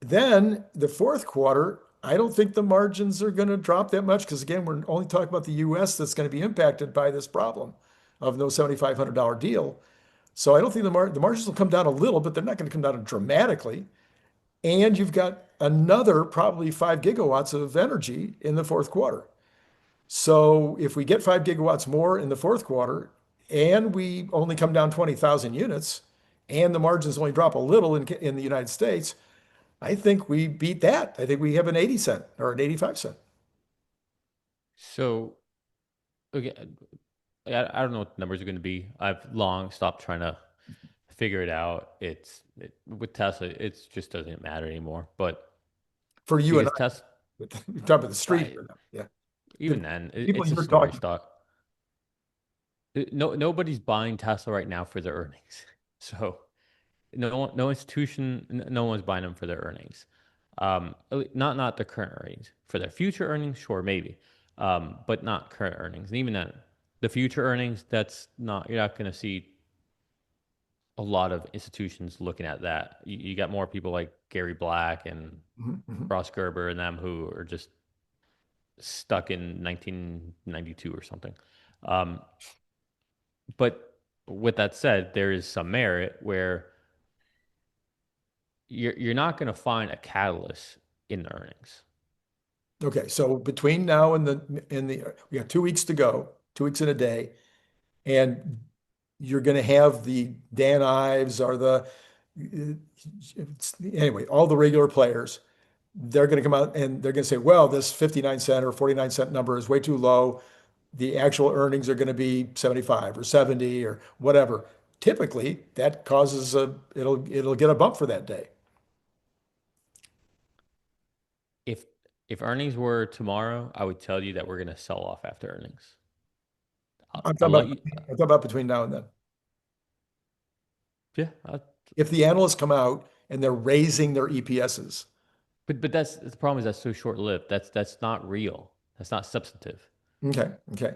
[SPEAKER 1] Then the fourth quarter, I don't think the margins are going to drop that much because, again, we're only talking about the US that's going to be impacted by this problem of no $7,500 deal. So I don't think the margins will come down a little, but they're not going to come down dramatically. And you've got another probably 5 gigawatts of energy in the fourth quarter. So if we get 5 gigawatts more in the fourth quarter and we only come down 20,000 units and the margins only drop a little in the United States, I think we beat that. I think we have an 80 cent or an 85 cent.
[SPEAKER 2] So, okay, I don't know what the numbers are going to be. I've long stopped trying to figure it out. With Tesla, it just doesn't matter anymore. But
[SPEAKER 1] For you and
[SPEAKER 2] because
[SPEAKER 1] I,
[SPEAKER 2] Tesla,
[SPEAKER 1] we're talking about the street.
[SPEAKER 2] I,
[SPEAKER 1] Yeah.
[SPEAKER 2] even then,
[SPEAKER 1] People
[SPEAKER 2] it's a
[SPEAKER 1] you're
[SPEAKER 2] smaller
[SPEAKER 1] talking.
[SPEAKER 2] stock. Nobody's buying Tesla right now for their earnings. So no institution, no one's buying them for their earnings. Not the current earnings. For their future earnings, sure, maybe, but not current earnings. And even then, the future earnings, you're not going to see a lot of institutions looking at that. You got more people like Gary Black and
[SPEAKER 1] Mhm, mhm.
[SPEAKER 2] Ross Gerber and them who are just stuck in 1992 or something. Um, but with that said, there is some merit where you're not going to find a catalyst in the earnings.
[SPEAKER 1] Okay, so between now and we got 2 weeks to go, 2 weeks in a day, and you're going to have the Dan Ives or anyway, all the regular players. They're going to come out and they're going to say, well, this 59 cent or 49 cent number is way too low. The actual earnings are going to be 75 or 70 or whatever. Typically, that causes it'll get a bump for that day.
[SPEAKER 2] If if earnings were tomorrow, I would tell you that we're going to sell off after earnings.
[SPEAKER 1] I'm
[SPEAKER 2] I'll
[SPEAKER 1] talking
[SPEAKER 2] let
[SPEAKER 1] about
[SPEAKER 2] you.
[SPEAKER 1] I'm talking about between now and then.
[SPEAKER 2] Yeah,
[SPEAKER 1] If the analysts come out and they're raising their EPSs.
[SPEAKER 2] but that's the problem is that's so short lived. That's not real. That's not substantive.
[SPEAKER 1] Okay, okay.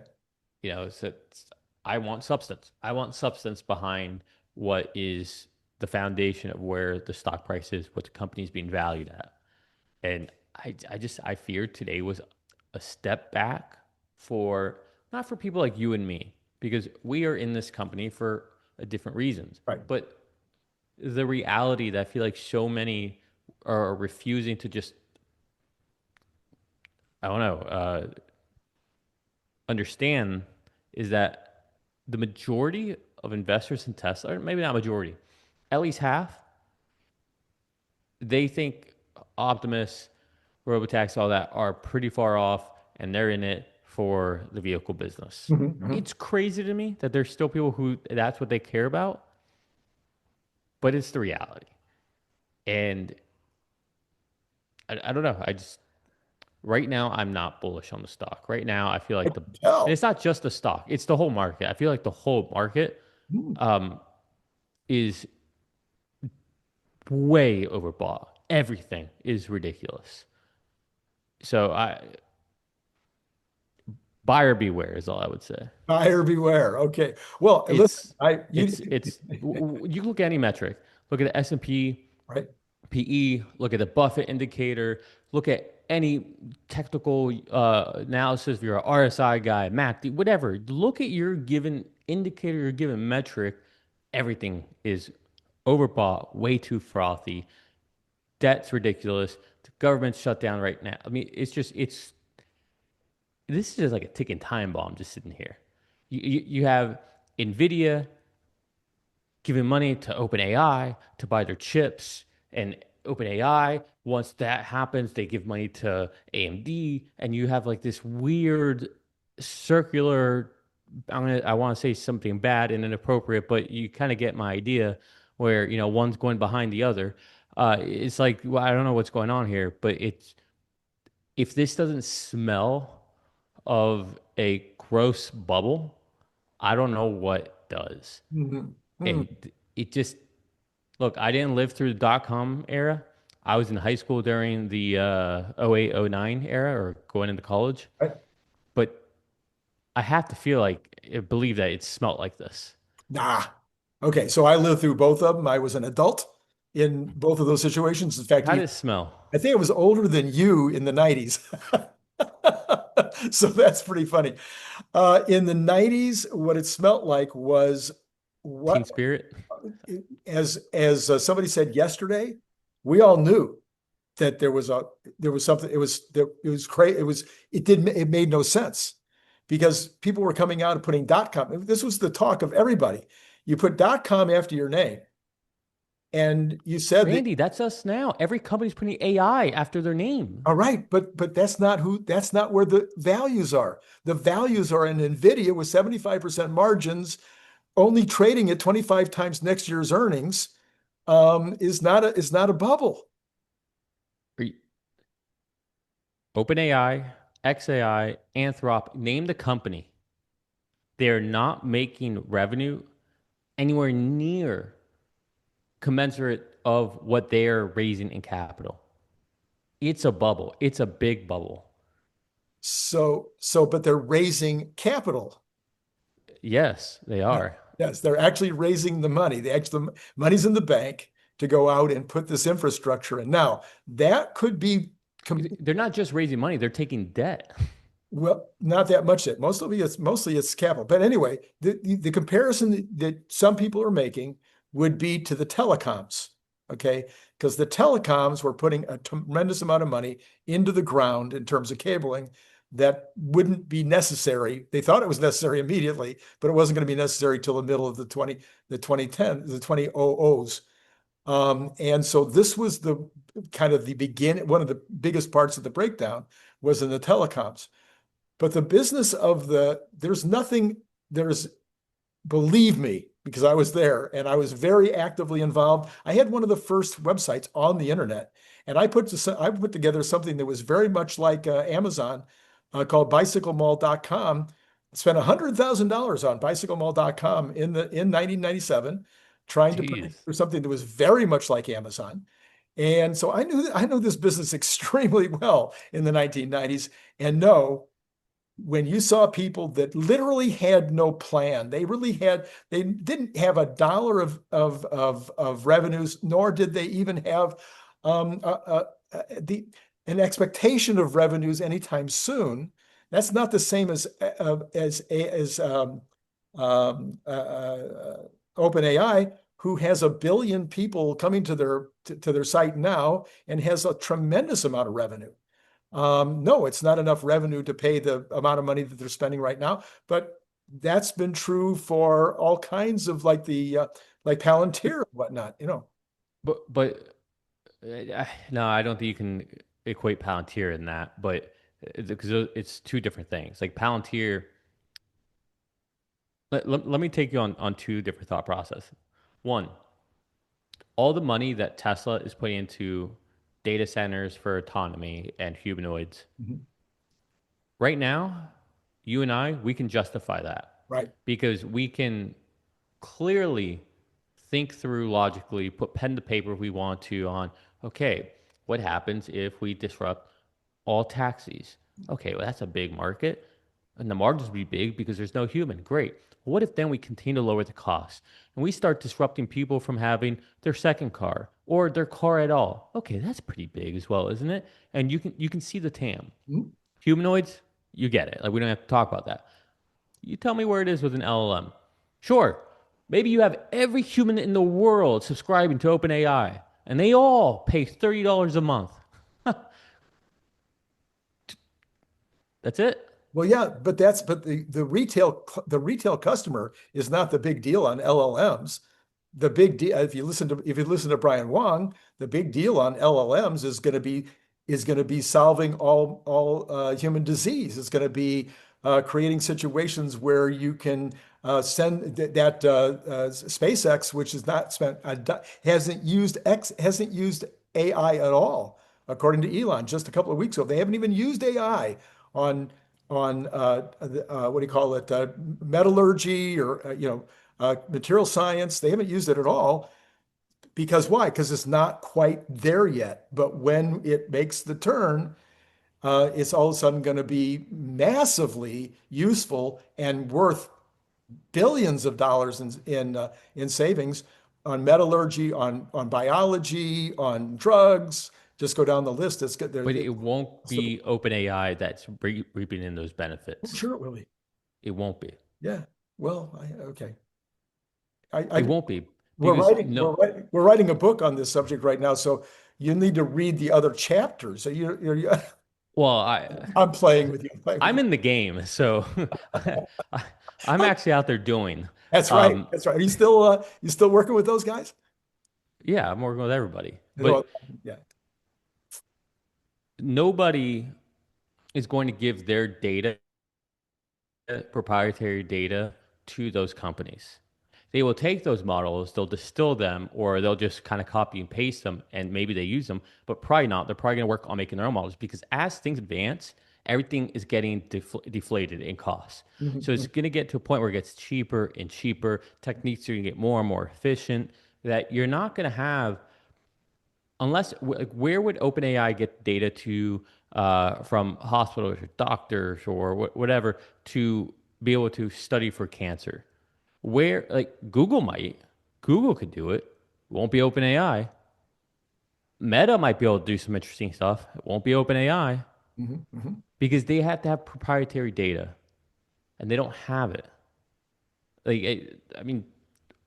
[SPEAKER 2] I want substance. I want substance behind what is the foundation of where the stock price is, what the company is being valued at. And I fear today was a step back for not for people like you and me, because we are in this company for different reasons.
[SPEAKER 1] Right.
[SPEAKER 2] But the reality that I feel like so many are refusing to just, I don't know, understand is that the majority of investors in Tesla, or maybe not majority, at least half, they think Optimus, robo-taxis, all that are pretty far off and they're in it for the vehicle business.
[SPEAKER 1] Mhm, mhm.
[SPEAKER 2] It's crazy to me that there's still people who that's what they care about, but it's the reality. And I don't know. Right now, I'm not bullish on the stock. Right now, I feel
[SPEAKER 1] I
[SPEAKER 2] like
[SPEAKER 1] can
[SPEAKER 2] and
[SPEAKER 1] tell.
[SPEAKER 2] it's not just the stock, it's the whole market. I feel like the whole market
[SPEAKER 1] Hmm.
[SPEAKER 2] um, is way overbought. Everything is ridiculous. So buyer beware is all I would say.
[SPEAKER 1] Buyer beware. Okay. Well, listen,
[SPEAKER 2] It's you look at any metric, look at the S&P
[SPEAKER 1] right.
[SPEAKER 2] PE, look at the Buffett indicator, look at any technical analysis. If you're a RSI guy, MACD, whatever, look at your given indicator, your given metric. Everything is overbought, way too frothy. Debt's ridiculous. The government's shut down right now. I mean, it's this is just like a ticking time bomb just sitting here. You have Nvidia giving money to OpenAI to buy their chips. And OpenAI, once that happens, they give money to AMD. And you have like this weird circular, I want to say something bad and inappropriate, but you kind of get my idea where, one's going behind the other. It's like, well, I don't know what's going on here, but if this doesn't smell of a gross bubble, I don't know what does.
[SPEAKER 1] Mhm.
[SPEAKER 2] And it just, look, I didn't live through the dot-com era. I was in high school during the '08, '09 era or going into college.
[SPEAKER 1] Right.
[SPEAKER 2] But I have to feel like, believe that it smelt like this.
[SPEAKER 1] Nah. Okay, so I lived through both of them. I was an adult in both of those situations. In fact,
[SPEAKER 2] How did it smell?
[SPEAKER 1] I think I was older than you in the 90s. So that's pretty funny. In the 90s, what it smelt like was
[SPEAKER 2] Teen
[SPEAKER 1] what,
[SPEAKER 2] Spirit?
[SPEAKER 1] as somebody said yesterday, we all knew that there was something. It was crazy. It made no sense because people were coming out and putting .com. This was the talk of everybody. You put .com after your name, and you said that.
[SPEAKER 2] Randy, that's us now. Every company's putting AI after their name.
[SPEAKER 1] All right, but that's not where the values are. The values are in Nvidia with 75% margins, only trading at 25 times next year's earnings, is not a bubble.
[SPEAKER 2] OpenAI, XAI, Anthrop, name the company. They're not making revenue anywhere near commensurate of what they're raising in capital. It's a bubble. It's a big bubble.
[SPEAKER 1] But they're raising capital.
[SPEAKER 2] Yes, they
[SPEAKER 1] Yeah.
[SPEAKER 2] are.
[SPEAKER 1] Yes, they're actually raising the money. The money's in the bank to go out and put this infrastructure in. Now, that could be
[SPEAKER 2] They're not just raising money, they're taking debt.
[SPEAKER 1] well, not that much yet. Mostly it's capital. But anyway, the comparison that some people are making would be to the telecoms, okay? Because the telecoms were putting a tremendous amount of money into the ground in terms of cabling that wouldn't be necessary. They thought it was necessary immediately, but it wasn't going to be necessary till the middle of the 2010, the 2000s. And so this was the kind of the beginning. One of the biggest parts of the breakdown was in the telecoms. But the business of believe me, because I was there and I was very actively involved. I had one of the first websites on the internet, and I put together something that was very much like Amazon, called bicyclemall.com. Spent $100,000 on bicyclemall.com in 1997, trying to put
[SPEAKER 2] Jeez.
[SPEAKER 1] together something that was very much like Amazon. And so I knew this business extremely well in the 1990s, and no, when you saw people that literally had no plan, they didn't have a dollar of revenues, nor did they even have an expectation of revenues anytime soon. That's not the same as OpenAI, who has 1 billion people coming to their site now and has a tremendous amount of revenue. No, it's not enough revenue to pay the amount of money that they're spending right now, but that's been true for all kinds of like Palantir and whatnot.
[SPEAKER 2] But no, I don't think you can equate Palantir in that, but because it's two different things. Like Palantir, let me take you on two different thought processes. One, all the money that Tesla is putting into data centers for autonomy and humanoids,
[SPEAKER 1] Mhm.
[SPEAKER 2] right now, you and I, we can justify that
[SPEAKER 1] Right.
[SPEAKER 2] because we can clearly think through logically, put pen to paper if we want to on, okay, what happens if we disrupt all taxis? Okay, well, that's a big market. And the margins will be big because there's no human. Great. What if then we continue to lower the cost and we start disrupting people from having their second car or their car at all? Okay, that's pretty big as well, isn't it? And you can see the TAM.
[SPEAKER 1] Mhm.
[SPEAKER 2] Humanoids, you get it. Like we don't have to talk about that. You tell me where it is with an LLM. Sure, maybe you have every human in the world subscribing to OpenAI, and they all pay $30 a month. That's it.
[SPEAKER 1] Well, yeah, but the retail customer is not the big deal on LLMs. the big deal, if you listen to Brian Wang, the big deal on LLMs is going to be solving all human disease. It's going to be creating situations where you can send that SpaceX, which has not spent hasn't used AI at all, according to Elon. Just a couple of weeks ago, they haven't even used AI on what do you call it, metallurgy or material science. They haven't used it at all. Because why? Because it's not quite there yet. But when it makes the turn, it's all of a sudden going to be massively useful and worth billions of dollars in savings on metallurgy, on biology, on drugs. Just go down the list. It's good.
[SPEAKER 2] But it won't be OpenAI that's reaping in those benefits.
[SPEAKER 1] Sure, it will be.
[SPEAKER 2] It won't be.
[SPEAKER 1] Yeah. Well, okay.
[SPEAKER 2] It won't be
[SPEAKER 1] We're
[SPEAKER 2] because
[SPEAKER 1] writing, we're
[SPEAKER 2] no.
[SPEAKER 1] writing, we're writing a book on this subject right now, so you need to read the other chapters. So
[SPEAKER 2] Well,
[SPEAKER 1] I'm playing with you. I'm playing with
[SPEAKER 2] I'm
[SPEAKER 1] you.
[SPEAKER 2] in the game, so I'm actually out there doing.
[SPEAKER 1] That's right.
[SPEAKER 2] Um,
[SPEAKER 1] That's right. Are you still working with those guys?
[SPEAKER 2] yeah, I'm working with everybody,
[SPEAKER 1] Well,
[SPEAKER 2] but
[SPEAKER 1] yeah.
[SPEAKER 2] nobody is going to give their data, proprietary data, to those companies. They will take those models, they'll distill them, or they'll just kind of copy and paste them, and maybe they use them, but probably not. They're probably going to work on making their own models because as things advance, everything is getting deflated in cost. So it's
[SPEAKER 1] Mhm.
[SPEAKER 2] going to get to a point where it gets cheaper and cheaper. Techniques are going to get more and more efficient. That you're not going to have, unless like, where would OpenAI get data to from hospitals or doctors or whatever to be able to study for cancer? Where like Google might, Google could do it. Won't be OpenAI. Meta might be able to do some interesting stuff. It won't be OpenAI
[SPEAKER 1] Mhm. Mhm.
[SPEAKER 2] because they have to have proprietary data and they don't have it. Like, I mean,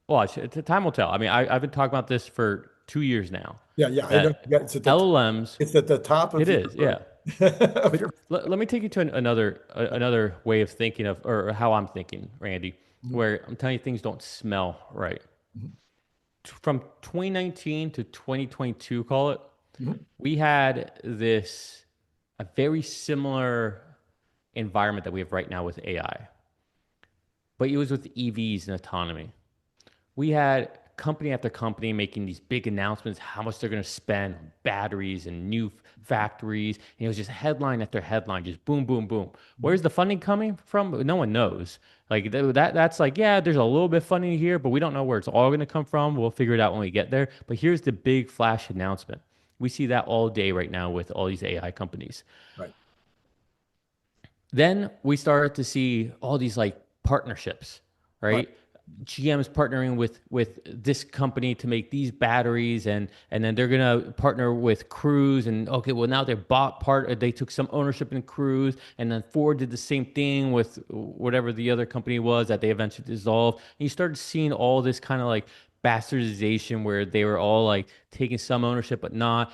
[SPEAKER 2] watch. Time will tell. I mean, I've been talking about this for 2 years now.
[SPEAKER 1] Yeah, yeah. I know.
[SPEAKER 2] That
[SPEAKER 1] Yeah,
[SPEAKER 2] LLMs,
[SPEAKER 1] it's at the top
[SPEAKER 2] it is, yeah.
[SPEAKER 1] of
[SPEAKER 2] But
[SPEAKER 1] your.
[SPEAKER 2] let me take you to another way of thinking of, or how I'm thinking, Randy,
[SPEAKER 1] Mhm.
[SPEAKER 2] where I'm telling you things don't smell right. From 2019 to 2022, call it,
[SPEAKER 1] Mhm.
[SPEAKER 2] we had this a very similar environment that we have right now with AI, but it was with EVs and autonomy. We had company after company making these big announcements how much they're going to spend on batteries and new factories, and it was just headline after headline, just boom, boom, boom. Where's the funding coming from? No one knows. Like that's like, yeah, there's a little bit of funding here, but we don't know where it's all going to come from. We'll figure it out when we get there. But here's the big flash announcement. We see that all day right now with all these AI companies.
[SPEAKER 1] Right.
[SPEAKER 2] Then we started to see all these like partnerships,
[SPEAKER 1] Right.
[SPEAKER 2] right? GM is partnering with this company to make these batteries, and then they're gonna partner with Cruise, and okay, well now they bought part, they took some ownership in Cruise, and then Ford did the same thing with whatever the other company was that they eventually dissolved. And you started seeing all this kind of like bastardization where they were all like taking some ownership but not.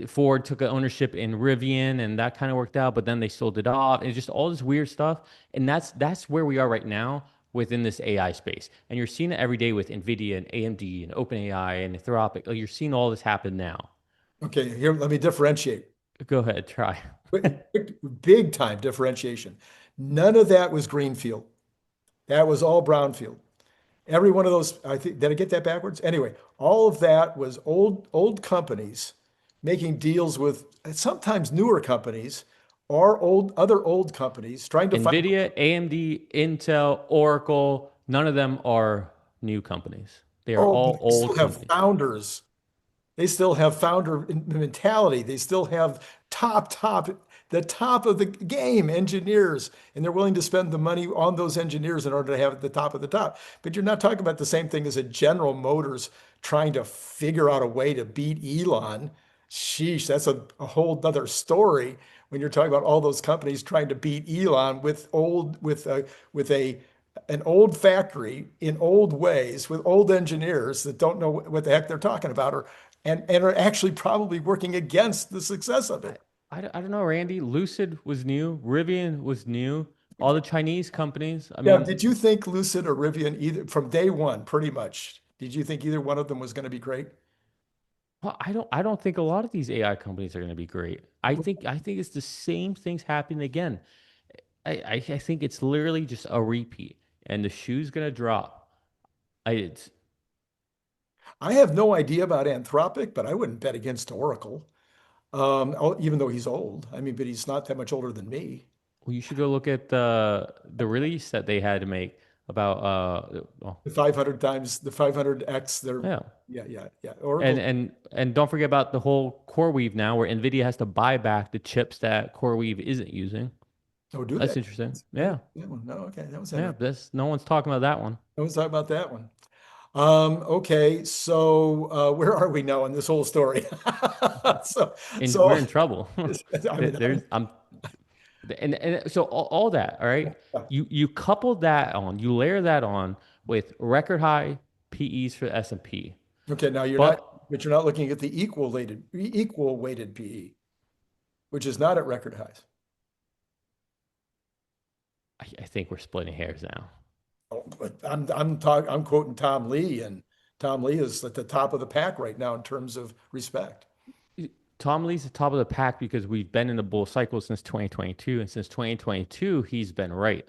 [SPEAKER 2] Ford took ownership in Rivian and that kind of worked out, but then they sold it off. And just all this weird stuff. And that's where we are right now within this AI space. And you're seeing it every day with NVIDIA and AMD and OpenAI and Anthropic. Like you're seeing all this happen now.
[SPEAKER 1] Okay. Here, let me differentiate.
[SPEAKER 2] Go ahead, try.
[SPEAKER 1] Big time differentiation. None of that was greenfield. That was all brownfield. Every one of those, I think, did I get that backwards? Anyway, all of that was old companies making deals with sometimes newer companies or other old companies trying to find.
[SPEAKER 2] NVIDIA, AMD, Intel, Oracle, none of them are new companies. They are
[SPEAKER 1] Oh, but
[SPEAKER 2] all
[SPEAKER 1] they still
[SPEAKER 2] old
[SPEAKER 1] have
[SPEAKER 2] companies.
[SPEAKER 1] founders. They still have founder mentality. They still have the top of the game engineers, and they're willing to spend the money on those engineers in order to have it the top of the top. But you're not talking about the same thing as a General Motors trying to figure out a way to beat Elon. Sheesh, that's a whole other story when you're talking about all those companies trying to beat Elon with a an old factory in old ways with old engineers that don't know what the heck they're talking about or and are actually probably working against the success of
[SPEAKER 2] I,
[SPEAKER 1] it.
[SPEAKER 2] I don't know, Randy. Lucid was new. Rivian was new. All the Chinese companies. I
[SPEAKER 1] Yeah,
[SPEAKER 2] mean,
[SPEAKER 1] did you think Lucid or Rivian either from day one, pretty much? Did you think either one of them was going to be great?
[SPEAKER 2] Well, I don't think a lot of these AI companies are going to be great. I think it's the same things happening again. I think it's literally just a repeat, and the shoe's going to drop. It's
[SPEAKER 1] I have no idea about Anthropic, but I wouldn't bet against Oracle. Even though he's old. I mean, but he's not that much older than me.
[SPEAKER 2] Well, you should go look at the release that they had to make about well,
[SPEAKER 1] The 500 times the 500x. They're
[SPEAKER 2] yeah.
[SPEAKER 1] yeah.
[SPEAKER 2] And
[SPEAKER 1] Oracle.
[SPEAKER 2] and and don't forget about the whole CoreWeave now, where NVIDIA has to buy back the chips that CoreWeave isn't using.
[SPEAKER 1] Oh, do
[SPEAKER 2] That's
[SPEAKER 1] they?
[SPEAKER 2] interesting.
[SPEAKER 1] I didn't
[SPEAKER 2] Yeah.
[SPEAKER 1] see that one. No, okay, that was
[SPEAKER 2] Yeah.
[SPEAKER 1] interesting.
[SPEAKER 2] That's no one's talking about that one.
[SPEAKER 1] I was talking about that one. Okay, so where are we now in this whole story? So,
[SPEAKER 2] And we're
[SPEAKER 1] so
[SPEAKER 2] in trouble.
[SPEAKER 1] I mean,
[SPEAKER 2] There's I'm and so all that, all right.
[SPEAKER 1] yeah.
[SPEAKER 2] You couple that on, you layer that on with record high PEs for S&P.
[SPEAKER 1] Okay, now
[SPEAKER 2] But
[SPEAKER 1] you're not looking at the equal weighted PE, which is not at record highs.
[SPEAKER 2] I think we're splitting hairs now.
[SPEAKER 1] Oh, but I'm quoting Tom Lee, and Tom Lee is at the top of the pack right now in terms of respect.
[SPEAKER 2] Tom Lee's the top of the pack because we've been in the bull cycle since 2022, and since 2022, he's been right.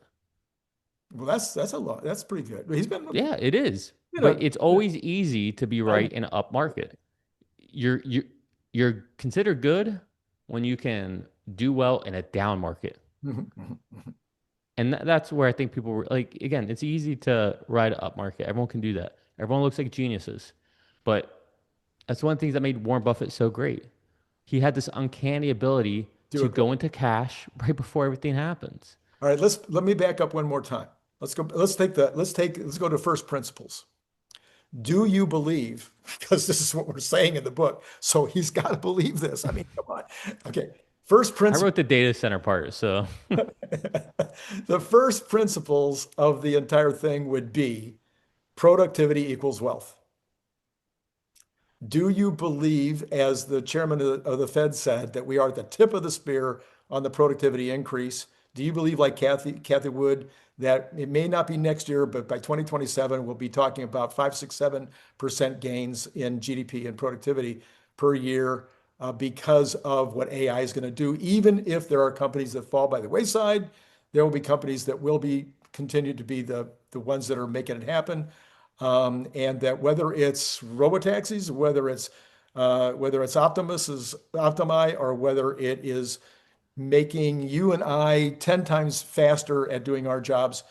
[SPEAKER 1] Well, that's a lot. That's pretty good. He's been,
[SPEAKER 2] Yeah, it is.
[SPEAKER 1] you
[SPEAKER 2] But
[SPEAKER 1] know,
[SPEAKER 2] it's always easy to be
[SPEAKER 1] I,
[SPEAKER 2] right in an up market. You're considered good when you can do well in a down market. And that's where I think people were like, again, it's easy to ride an up market. Everyone can do that. Everyone looks like geniuses. But that's one of the things that made Warren Buffett so great. He had this uncanny ability
[SPEAKER 1] do
[SPEAKER 2] to
[SPEAKER 1] it.
[SPEAKER 2] go into cash right before everything happens.
[SPEAKER 1] All right, let me back up one more time. Let's go to first principles. Do you believe, because this is what we're saying in the book, so he's got to believe this. I mean, come on. Okay. First
[SPEAKER 2] I
[SPEAKER 1] principle.
[SPEAKER 2] wrote the data center part, so
[SPEAKER 1] The first principles of the entire thing would be productivity equals wealth. Do you believe, as the chairman of the Fed said, that we are at the tip of the spear on the productivity increase? Do you believe, like Kathy Wood, that it may not be next year, but by 2027, we'll be talking about 5, 6, 7% gains in GDP and productivity per year because of what AI is going to do? Even if there are companies that fall by the wayside, there will be companies that will be continue to be the ones that are making it happen. And that whether it's robo-taxis, whether it's Optimi, or whether it is making you and I 10 times faster at doing our jobs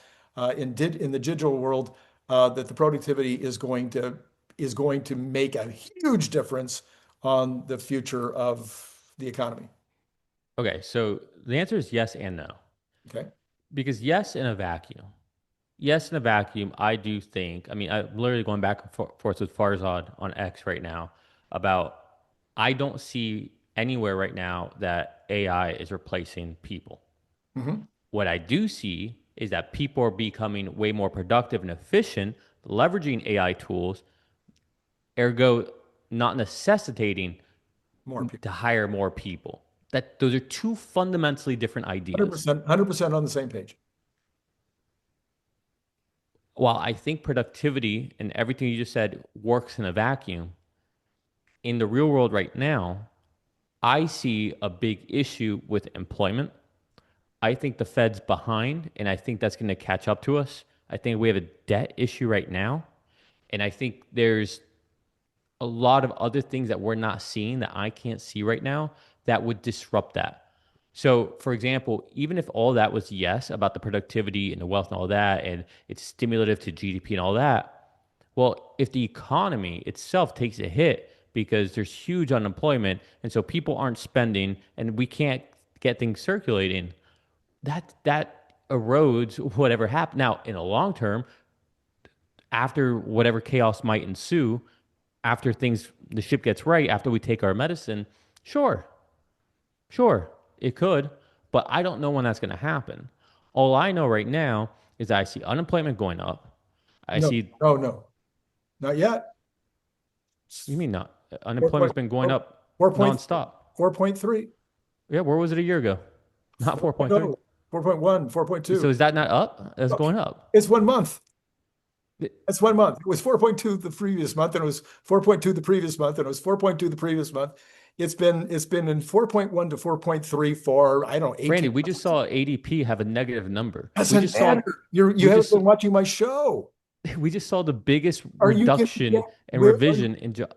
[SPEAKER 1] in the digital world, that the productivity is going to make a huge difference on the future of the economy.
[SPEAKER 2] okay. So the answer is yes and no.
[SPEAKER 1] Okay.
[SPEAKER 2] Because yes, in a vacuum. Yes, in a vacuum, I do think. I mean, I'm literally going back and forth with Farzad on X right now about I don't see anywhere right now that AI is replacing people.
[SPEAKER 1] Mhm.
[SPEAKER 2] What I do see is that people are becoming way more productive and efficient, leveraging AI tools, ergo, not necessitating
[SPEAKER 1] More people.
[SPEAKER 2] to hire more people. That those are two fundamentally different ideas.
[SPEAKER 1] 100% on the same page.
[SPEAKER 2] While I think productivity and everything you just said works in a vacuum, in the real world right now, I see a big issue with employment. I think the Fed's behind, and I think that's going to catch up to us. I think we have a debt issue right now, and I think there's a lot of other things that we're not seeing that I can't see right now that would disrupt that. So, for example, even if all that was yes about the productivity and the wealth and all that, and it's stimulative to GDP and all that, well, if the economy itself takes a hit because there's huge unemployment and so people aren't spending and we can't get things circulating, that erodes whatever happened. Now, in the long term, after whatever chaos might ensue, after things the ship gets right, after we take our medicine, sure, sure, it could, but I don't know when that's going to happen. All I know right now is that I see unemployment going up. I
[SPEAKER 1] No,
[SPEAKER 2] see,
[SPEAKER 1] no, no, not yet.
[SPEAKER 2] you mean not?
[SPEAKER 1] Four
[SPEAKER 2] Unemployment's
[SPEAKER 1] point
[SPEAKER 2] been going
[SPEAKER 1] four
[SPEAKER 2] up
[SPEAKER 1] 4.3,
[SPEAKER 2] nonstop.
[SPEAKER 1] 4.3,
[SPEAKER 2] Yeah, where was it a year ago? Not 4.3.
[SPEAKER 1] 4.0, 4.1, 4.2.
[SPEAKER 2] So is that not up? That's going up.
[SPEAKER 1] It's 1 month. That's 1 month. It was 4.2 the previous month, and it was 4.2 the previous month, and it was 4.2 the previous month. It's been in 4.1 to 4.3 for, I don't know, 18
[SPEAKER 2] Randy, we just
[SPEAKER 1] months.
[SPEAKER 2] saw ADP have a negative number. We
[SPEAKER 1] Doesn't
[SPEAKER 2] just saw
[SPEAKER 1] matter. You
[SPEAKER 2] we
[SPEAKER 1] haven't
[SPEAKER 2] just
[SPEAKER 1] been watching my show.
[SPEAKER 2] we just saw the biggest
[SPEAKER 1] Are you kidding me?
[SPEAKER 2] reduction and
[SPEAKER 1] Where are you?
[SPEAKER 2] revision in job.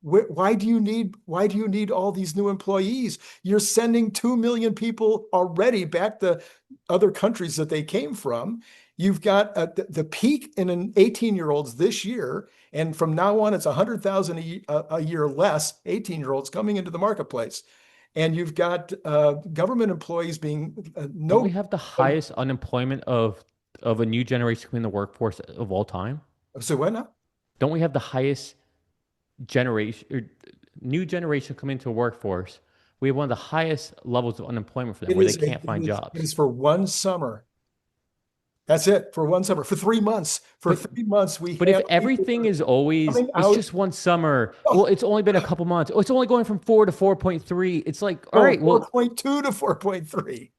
[SPEAKER 1] Why do you need all these new employees? You're sending 2 million people already back to other countries that they came from. You've got the peak in an 18-year-olds this year, and from now on, it's 100,000 a year less 18-year-olds coming into the marketplace. And you've got government employees being
[SPEAKER 2] Don't we
[SPEAKER 1] no.
[SPEAKER 2] have the highest unemployment of a new generation in the workforce of all time?
[SPEAKER 1] So what now?
[SPEAKER 2] Don't we have the highest generation or new generation coming into the workforce? We have one of the highest levels of unemployment for them
[SPEAKER 1] It
[SPEAKER 2] where they
[SPEAKER 1] is
[SPEAKER 2] can't find
[SPEAKER 1] it
[SPEAKER 2] jobs.
[SPEAKER 1] is for 1 summer. That's it, for 1 summer, for 3 months. For
[SPEAKER 2] But
[SPEAKER 1] 3 months, we
[SPEAKER 2] But if
[SPEAKER 1] have people that
[SPEAKER 2] everything
[SPEAKER 1] are
[SPEAKER 2] is always,
[SPEAKER 1] coming
[SPEAKER 2] it's
[SPEAKER 1] out.
[SPEAKER 2] just one summer. Well,
[SPEAKER 1] Oh,
[SPEAKER 2] it's only been a couple months. Oh, it's only going from 4 to 4.3. It's like, all
[SPEAKER 1] no,
[SPEAKER 2] right, well,
[SPEAKER 1] 4.2 to 4.3.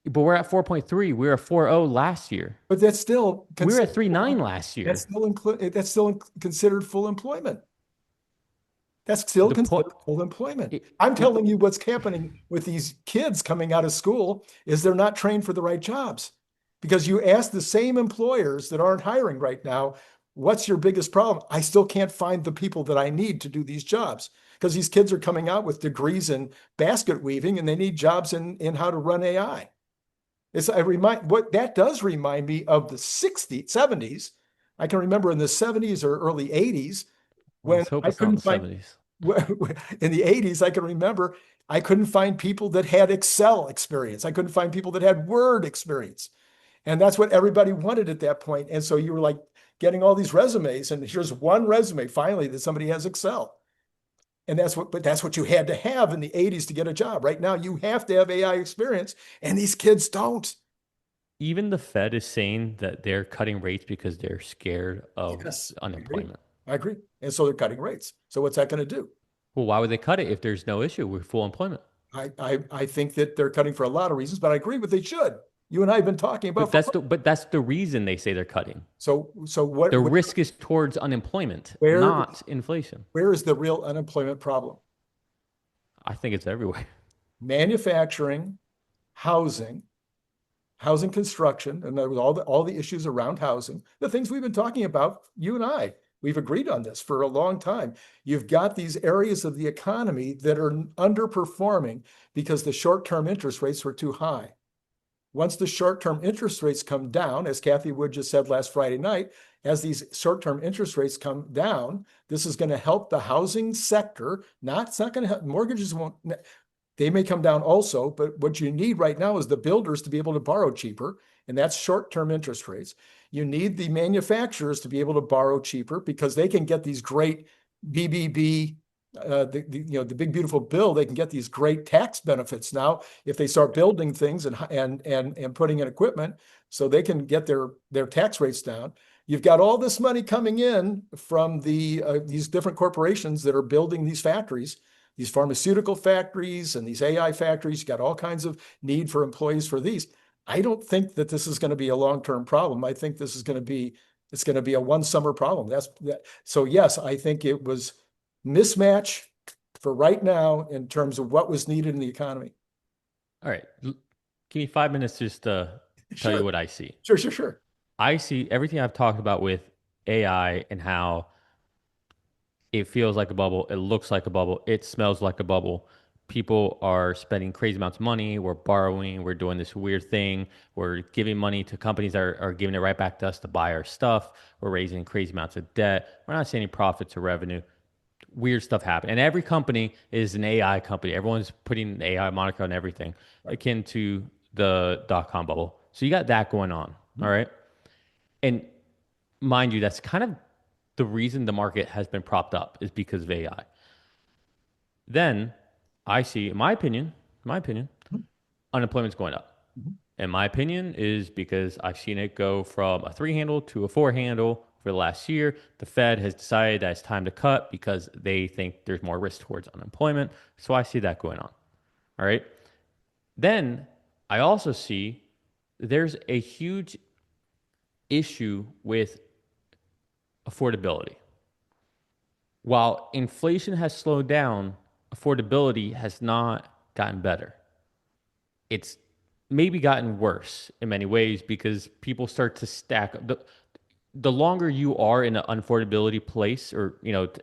[SPEAKER 2] but we're at 4.3. We were at 4.0 last year.
[SPEAKER 1] But that's still
[SPEAKER 2] We were at
[SPEAKER 1] considered
[SPEAKER 2] 3.9 last
[SPEAKER 1] that's
[SPEAKER 2] year.
[SPEAKER 1] still considered full employment. That's still
[SPEAKER 2] The point,
[SPEAKER 1] considered full employment.
[SPEAKER 2] it,
[SPEAKER 1] I'm telling you what's happening with these kids coming out of school is they're not trained for the right jobs. Because you ask the same employers that aren't hiring right now, what's your biggest problem? I still can't find the people that I need to do these jobs because these kids are coming out with degrees in basket weaving and they need jobs in how to run AI. What that does remind me of the 60s, 70s. I can remember in the 70s or early 80s
[SPEAKER 2] well,
[SPEAKER 1] when
[SPEAKER 2] let's hope
[SPEAKER 1] I
[SPEAKER 2] it's not
[SPEAKER 1] couldn't
[SPEAKER 2] the
[SPEAKER 1] find.
[SPEAKER 2] 70s.
[SPEAKER 1] In the 80s, I can remember I couldn't find people that had Excel experience. I couldn't find people that had Word experience. And that's what everybody wanted at that point. And so you were like getting all these resumes, and here's one resume finally that somebody has Excel. But that's what you had to have in the 80s to get a job. Right now, you have to have AI experience, and these kids don't.
[SPEAKER 2] Even the Fed is saying that they're cutting rates because they're scared of
[SPEAKER 1] Yes, I agree.
[SPEAKER 2] unemployment.
[SPEAKER 1] I agree. And so they're cutting rates. So what's that going to do?
[SPEAKER 2] Well, why would they cut it if there's no issue with full employment?
[SPEAKER 1] I think that they're cutting for a lot of reasons, but I agree with they should. You and I have been talking about for.
[SPEAKER 2] But that's the reason they say they're cutting.
[SPEAKER 1] So
[SPEAKER 2] The risk is towards unemployment,
[SPEAKER 1] where
[SPEAKER 2] not inflation.
[SPEAKER 1] where is the real unemployment problem?
[SPEAKER 2] I think it's everywhere.
[SPEAKER 1] Manufacturing, housing, housing construction, and with all the issues around housing, the things we've been talking about, you and I, we've agreed on this for a long time. You've got these areas of the economy that are underperforming because the short-term interest rates were too high. Once the short-term interest rates come down, as Cathie Wood just said last Friday night, as these short-term interest rates come down, this is going to help the housing sector. It's not going to help mortgages won't. They may come down also, but what you need right now is the builders to be able to borrow cheaper, and that's short-term interest rates. You need the manufacturers to be able to borrow cheaper because they can get these great BBB, the big beautiful bill. They can get these great tax benefits now if they start building things and putting in equipment, so they can get their tax rates down. You've got all this money coming in from these different corporations that are building these factories, these pharmaceutical factories and these AI factories. You got all kinds of need for employees for these. I don't think that this is going to be a long-term problem. I think this is going to be it's going to be a one summer problem. So yes, I think it was mismatch for right now in terms of what was needed in the economy.
[SPEAKER 2] All right. Give me 5 minutes just to tell you
[SPEAKER 1] Sure,
[SPEAKER 2] what I see.
[SPEAKER 1] sure.
[SPEAKER 2] I see everything I've talked about with AI and how it feels like a bubble, it looks like a bubble, it smells like a bubble. People are spending crazy amounts of money. We're borrowing. We're doing this weird thing. We're giving money to companies that are giving it right back to us to buy our stuff. We're raising crazy amounts of debt. We're not seeing any profits or revenue. Weird stuff happen. And every company is an AI company. Everyone's putting an AI moniker on everything,
[SPEAKER 1] Right.
[SPEAKER 2] akin to the dot-com bubble. So you got that going on. All right. And mind you, that's kind of the reason the market has been propped up is because of AI. Then I see, in my opinion, unemployment's going up.
[SPEAKER 1] Mhm.
[SPEAKER 2] And my opinion is because I've seen it go from a three handle to a four handle for the last year. The Fed has decided that it's time to cut because they think there's more risk towards unemployment. So I see that going on. All right. Then I also see there's a huge issue with affordability. While inflation has slowed down, affordability has not gotten better. It's maybe gotten worse in many ways because people start to stack the longer you are in an unaffordability place or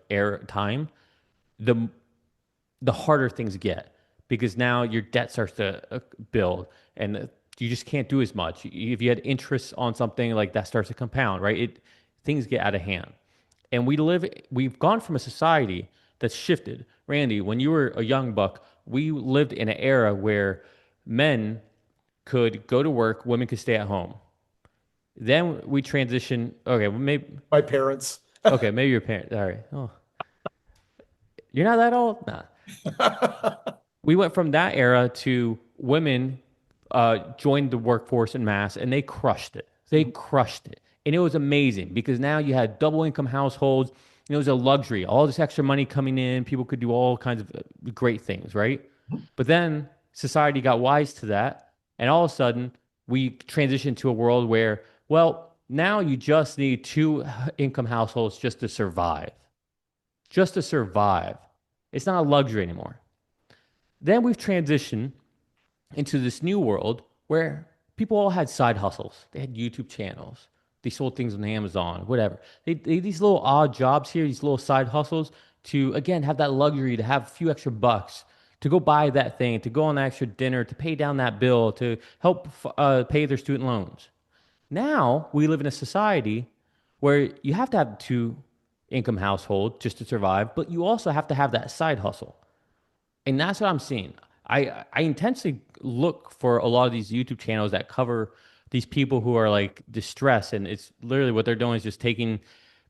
[SPEAKER 2] air time, the the harder things get because now your debt starts to build and you just can't do as much. If you had interest on something like that starts to compound, right? Things get out of hand. And we've gone from a society that's shifted. Randy, when you were a young buck, we lived in an era where men could go to work, women could stay at home. Then we transition. Okay, well,
[SPEAKER 1] My parents.
[SPEAKER 2] maybe your parents. All right. Oh, you're not that old? Nah. We went from that era to women joined the workforce en masse and they crushed it. They crushed it. And it was amazing because now you had double income households. It was a luxury. All this extra money coming in, people could do all kinds of great things, right? But then society got wise to that. And all of a sudden, we transitioned to a world where, well, now you just need two income households just to survive. Just to survive. It's not a luxury anymore. Then we've transitioned into this new world where people all had side hustles. They had YouTube channels. They sold things on Amazon, whatever. These little odd jobs here, these little side hustles to, again, have that luxury to have a few extra bucks, to go buy that thing, to go on that extra dinner, to pay down that bill, to help pay their student loans. Now we live in a society where you have to have two income household just to survive, but you also have to have that side hustle. And that's what I'm seeing. I intentionally look for a lot of these YouTube channels that cover these people who are like distressed, and it's literally what they're doing is just taking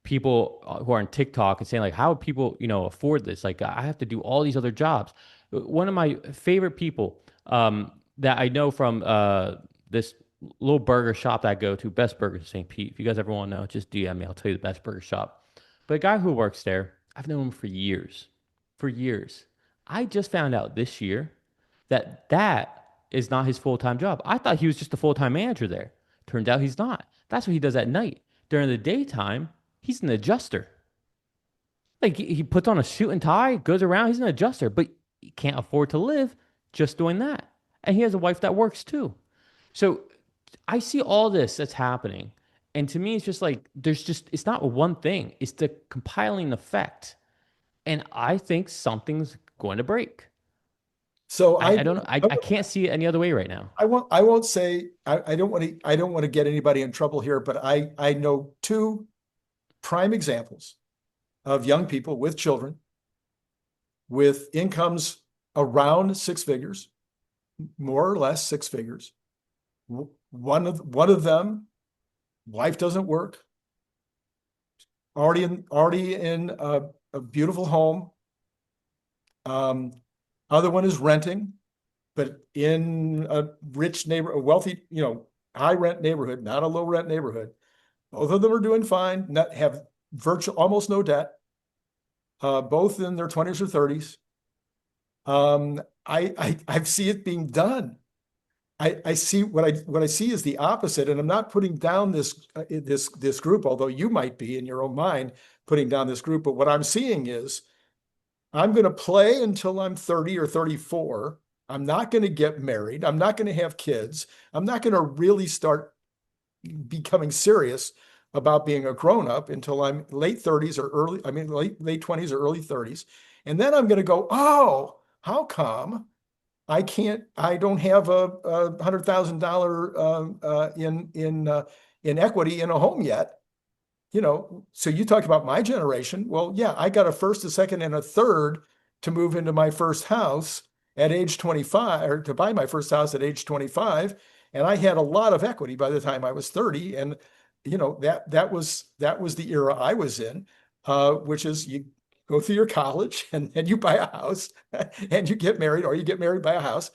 [SPEAKER 2] people who are on TikTok and saying like, how would people afford this? Like I have to do all these other jobs. One of my favorite people that I know from this little burger shop that I go to, Best Burgers in St. Pete. If you guys ever want to know, just DM me. I'll tell you the best burger shop. But a guy who works there, I've known him for years. For years. I just found out this year that is not his full-time job. I thought he was just a full-time manager there. Turns out he's not. That's what he does at night. During the daytime, he's an adjuster. Like he puts on a suit and tie, goes around, he's an adjuster, but he can't afford to live just doing that. And he has a wife that works too. So I see all this that's happening. And to me, it's just like, it's not one thing, it's the compiling effect. And I think something's going to break.
[SPEAKER 1] So
[SPEAKER 2] I don't know. I can't see it any other way right now.
[SPEAKER 1] I won't say I don't want to get anybody in trouble here, but I know two prime examples of young people with children with incomes around six figures, more or less six figures. One of them, wife doesn't work, already in a beautiful home. Other one is renting, but in a rich neighbor, a wealthy, high rent neighborhood, not a low rent neighborhood. Both of them are doing fine, not have almost no debt. Both in their 20s or 30s. I see it being done. I see what I see is the opposite, and I'm not putting down this group, although you might be in your own mind putting down this group. But what I'm seeing is I'm going to play until I'm 30 or 34. I'm not going to get married. I'm not going to have kids. I'm not going to really start becoming serious about being a grown-up until I'm late 30s or late 20s or early 30s. And then I'm going to go, oh, how come I don't have a $100,000 in equity in a home yet? So you talked about my generation. Well, yeah, I got a first, a second, and a third to move into my first house at age 25, or to buy my first house at age 25. And I had a lot of equity by the time I was 30. And, that was the era I was in, which is you go through your college and you buy a house and you get married, or you get married by a house.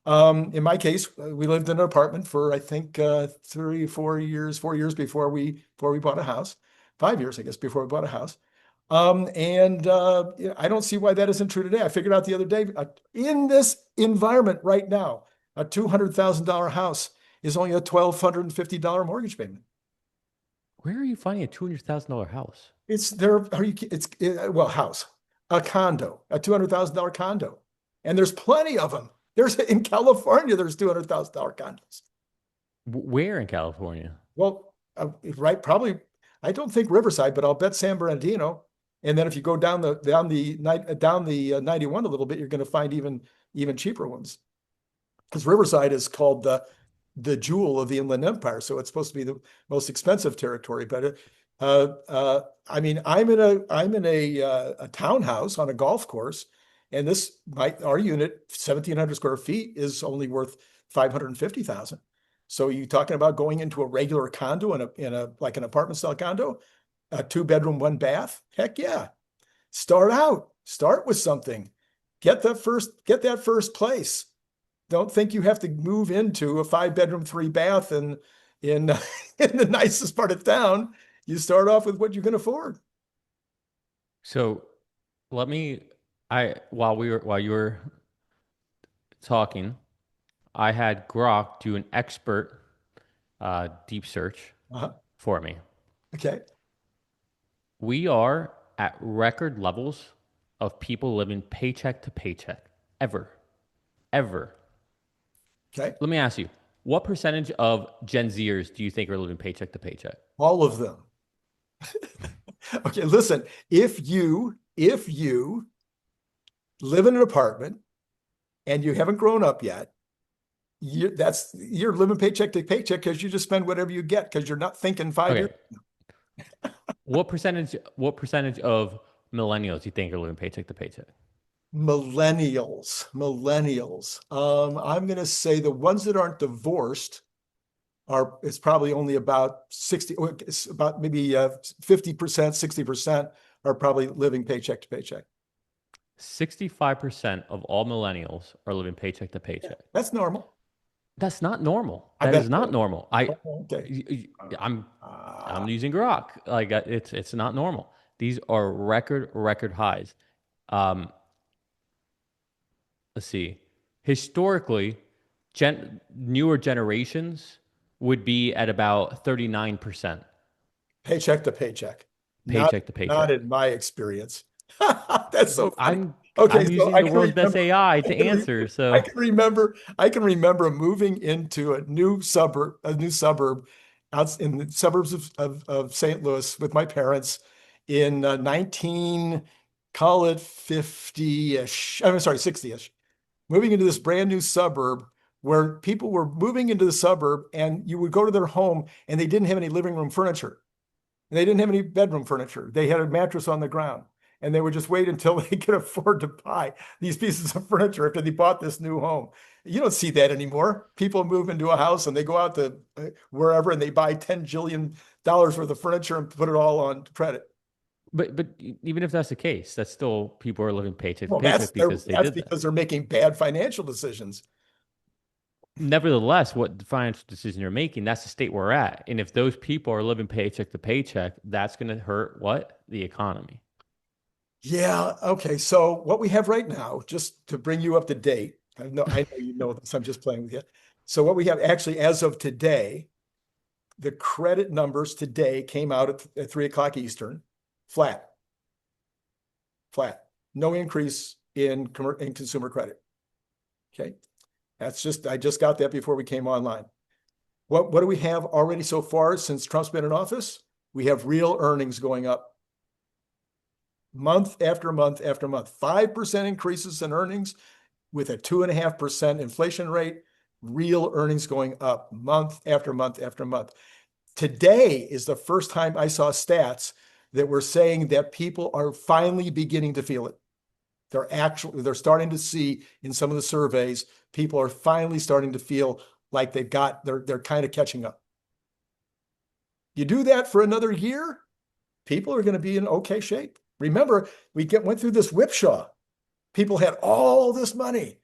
[SPEAKER 1] In my case, we lived in an apartment for, I think, 4 years before we bought a house. 5 years, I guess, before we bought a house. I don't see why that isn't true today. I figured out the other day, in this environment right now, a $200,000 house is only a $1,250 mortgage payment.
[SPEAKER 2] Where are you finding a $200,000 house?
[SPEAKER 1] It's there. Well, house, a condo, a $200,000 condo, and there's plenty of them. There's in California. There's $200,000 condos.
[SPEAKER 2] Where in California?
[SPEAKER 1] Well, right, probably. I don't think Riverside, but I'll bet San Bernardino. And then if you go down the 91 a little bit, you're going to find even cheaper ones. Because Riverside is called the jewel of the Inland Empire, so it's supposed to be the most expensive territory. But I mean, I'm in a townhouse on a golf course, and our unit 1,700 square feet is only worth 550,000. So you talking about going into a regular condo in a like an apartment style condo, a 2 bedroom, 1 bath? Heck yeah. Start with something. Get that first place. Don't think you have to move into a 5 bedroom, 3 bath in in the nicest part of town. You start off with what you can afford.
[SPEAKER 2] So let me, while you were talking, I had Grok do an expert deep search
[SPEAKER 1] Uh-huh.
[SPEAKER 2] for me.
[SPEAKER 1] Okay.
[SPEAKER 2] We are at record levels of people living paycheck to paycheck ever, ever.
[SPEAKER 1] Okay.
[SPEAKER 2] Let me ask you, what percentage of Gen Zers do you think are living paycheck to paycheck?
[SPEAKER 1] All of them. Okay, listen, if you live in an apartment and you haven't grown up yet, you're living paycheck to paycheck because you just spend whatever you get because you're not thinking 5 years.
[SPEAKER 2] Okay, what percentage of millennials do you think are living paycheck to paycheck?
[SPEAKER 1] Millennials. I'm gonna say the ones that aren't divorced it's probably only about 60, it's about maybe 50%, 60% are probably living paycheck to paycheck.
[SPEAKER 2] 65% of all millennials are living paycheck to
[SPEAKER 1] Yeah,
[SPEAKER 2] paycheck.
[SPEAKER 1] that's normal.
[SPEAKER 2] That's not normal.
[SPEAKER 1] I
[SPEAKER 2] That
[SPEAKER 1] bet.
[SPEAKER 2] is not normal.
[SPEAKER 1] Okay.
[SPEAKER 2] Y- I'm
[SPEAKER 1] Uh,
[SPEAKER 2] I'm using Grok. Like it's not normal. These are record highs. Um, let's see. Historically, newer generations would be at about 39%
[SPEAKER 1] Paycheck to paycheck. Not
[SPEAKER 2] paycheck to
[SPEAKER 1] not
[SPEAKER 2] paycheck.
[SPEAKER 1] in my experience. That's so funny.
[SPEAKER 2] I'm
[SPEAKER 1] Okay,
[SPEAKER 2] I'm
[SPEAKER 1] so
[SPEAKER 2] using the world's best AI
[SPEAKER 1] I
[SPEAKER 2] to
[SPEAKER 1] can re-
[SPEAKER 2] answer. So
[SPEAKER 1] I can remember moving into a new suburb out in the suburbs of St. Louis with my parents in 19, call it 50-ish. I'm sorry, 60-ish. Moving into this brand new suburb where people were moving into the suburb and you would go to their home and they didn't have any living room furniture. And they didn't have any bedroom furniture. They had a mattress on the ground. And they would just wait until they could afford to buy these pieces of furniture after they bought this new home. You don't see that anymore. People move into a house and they go out to wherever and they buy $10 jillion worth of furniture and put it all on credit.
[SPEAKER 2] but even if that's the case, that's still people are living paycheck to
[SPEAKER 1] Well,
[SPEAKER 2] paycheck because they
[SPEAKER 1] that's
[SPEAKER 2] did that.
[SPEAKER 1] because they're making bad financial decisions.
[SPEAKER 2] Nevertheless, what financial decision you're making, that's the state we're at. And if those people are living paycheck to paycheck, that's going to hurt what? The economy.
[SPEAKER 1] Yeah. Okay. So what we have right now, just to bring you up to date, I know you know this. I'm just playing with you. So what we have actually as of today, the credit numbers today came out at 3 o'clock Eastern, flat, flat, no increase in consumer credit. Okay. I just got that before we came online. What do we have already so far since Trump's been in office? We have real earnings going up month after month after month. 5% increases in earnings with a 2.5% inflation rate, real earnings going up month after month after month. Today is the first time I saw stats that were saying that people are finally beginning to feel it. They're starting to see in some of the surveys, people are finally starting to feel like they're kind of catching up. You do that for another year, people are going to be in okay shape. Remember, went through this whipsaw. People had all this money.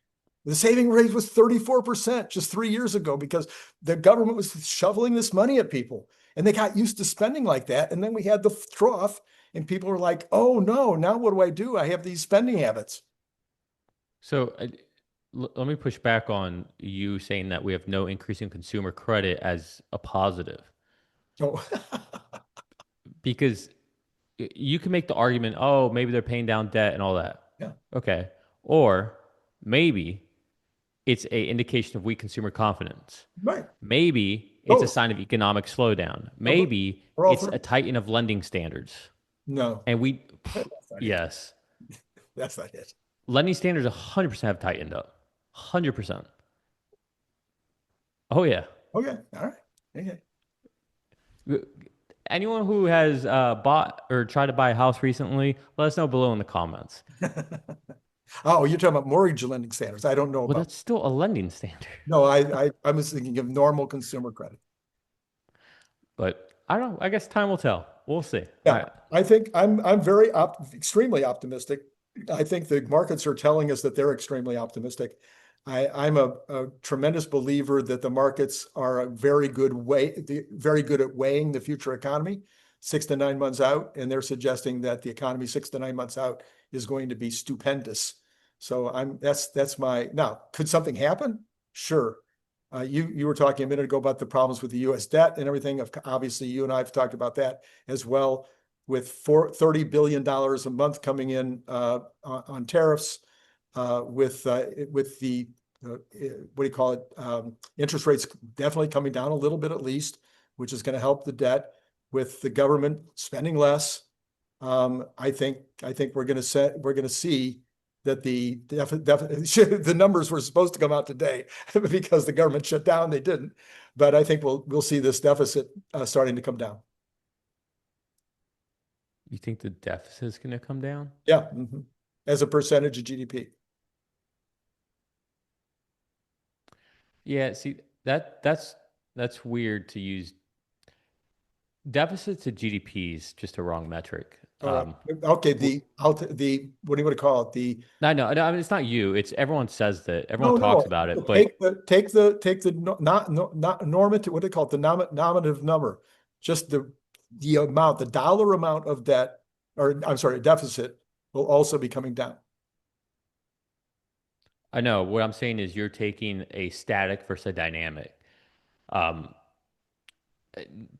[SPEAKER 1] The saving rate was 34% just 3 years ago because the government was shoveling this money at people and they got used to spending like that. And then we had the trough and people were like, oh no, now what do? I have these spending habits.
[SPEAKER 2] So let me push back on you saying that we have no increase in consumer credit as a positive.
[SPEAKER 1] Oh,
[SPEAKER 2] because you can make the argument, oh, maybe they're paying down debt and all that.
[SPEAKER 1] Yeah,
[SPEAKER 2] Okay. Or maybe it's a indication of weak consumer confidence.
[SPEAKER 1] right.
[SPEAKER 2] Maybe it's a
[SPEAKER 1] Both.
[SPEAKER 2] sign of economic slowdown.
[SPEAKER 1] Or both.
[SPEAKER 2] Maybe
[SPEAKER 1] Or all
[SPEAKER 2] it's
[SPEAKER 1] three.
[SPEAKER 2] a tightening of lending standards.
[SPEAKER 1] No,
[SPEAKER 2] And we,
[SPEAKER 1] that's not it.
[SPEAKER 2] yes,
[SPEAKER 1] That's not it.
[SPEAKER 2] lending standards 100% have tightened up. 100%. Oh, yeah.
[SPEAKER 1] Okay. All right. Okay.
[SPEAKER 2] Anyone who has bought or tried to buy a house recently, let us know below in the comments.
[SPEAKER 1] Oh, you're talking about mortgage lending standards. I don't know
[SPEAKER 2] Well,
[SPEAKER 1] about.
[SPEAKER 2] that's still a lending standard.
[SPEAKER 1] No, I was thinking of normal consumer credit.
[SPEAKER 2] But I don't know. I guess time will tell. We'll see.
[SPEAKER 1] Yeah, I think I'm very extremely optimistic. I think the markets are telling us that they're extremely optimistic. I'm a tremendous believer that the markets are a very good very good at weighing the future economy 6 to 9 months out, and they're suggesting that the economy 6 to 9 months out is going to be stupendous. So that's my now. Could something happen? Sure. You were talking a minute ago about the problems with the U.S. debt and everything. Obviously, you and I have talked about that as well. With $30 billion a month coming in on tariffs, with the what do you call it? Interest rates definitely coming down a little bit at least, which is going to help the debt. With the government spending less, I think we're going to see that the numbers were supposed to come out today because the government shut down. They didn't, but I think we'll see this deficit starting to come down.
[SPEAKER 2] You think the deficit is going to come down?
[SPEAKER 1] Yeah, as a percentage of GDP.
[SPEAKER 2] Yeah, see that's weird to use deficit to GDP is just a wrong metric.
[SPEAKER 1] All right. Okay. The what do you want to call it?
[SPEAKER 2] No, I mean it's not you. It's everyone says that. Everyone
[SPEAKER 1] No,
[SPEAKER 2] talks
[SPEAKER 1] no.
[SPEAKER 2] about it, but
[SPEAKER 1] Take the not normative. What do they call it? The nominative number. Just the amount, the dollar amount of debt, or I'm sorry, deficit will also be coming down.
[SPEAKER 2] I know what I'm saying is you're taking a static versus a dynamic. Um,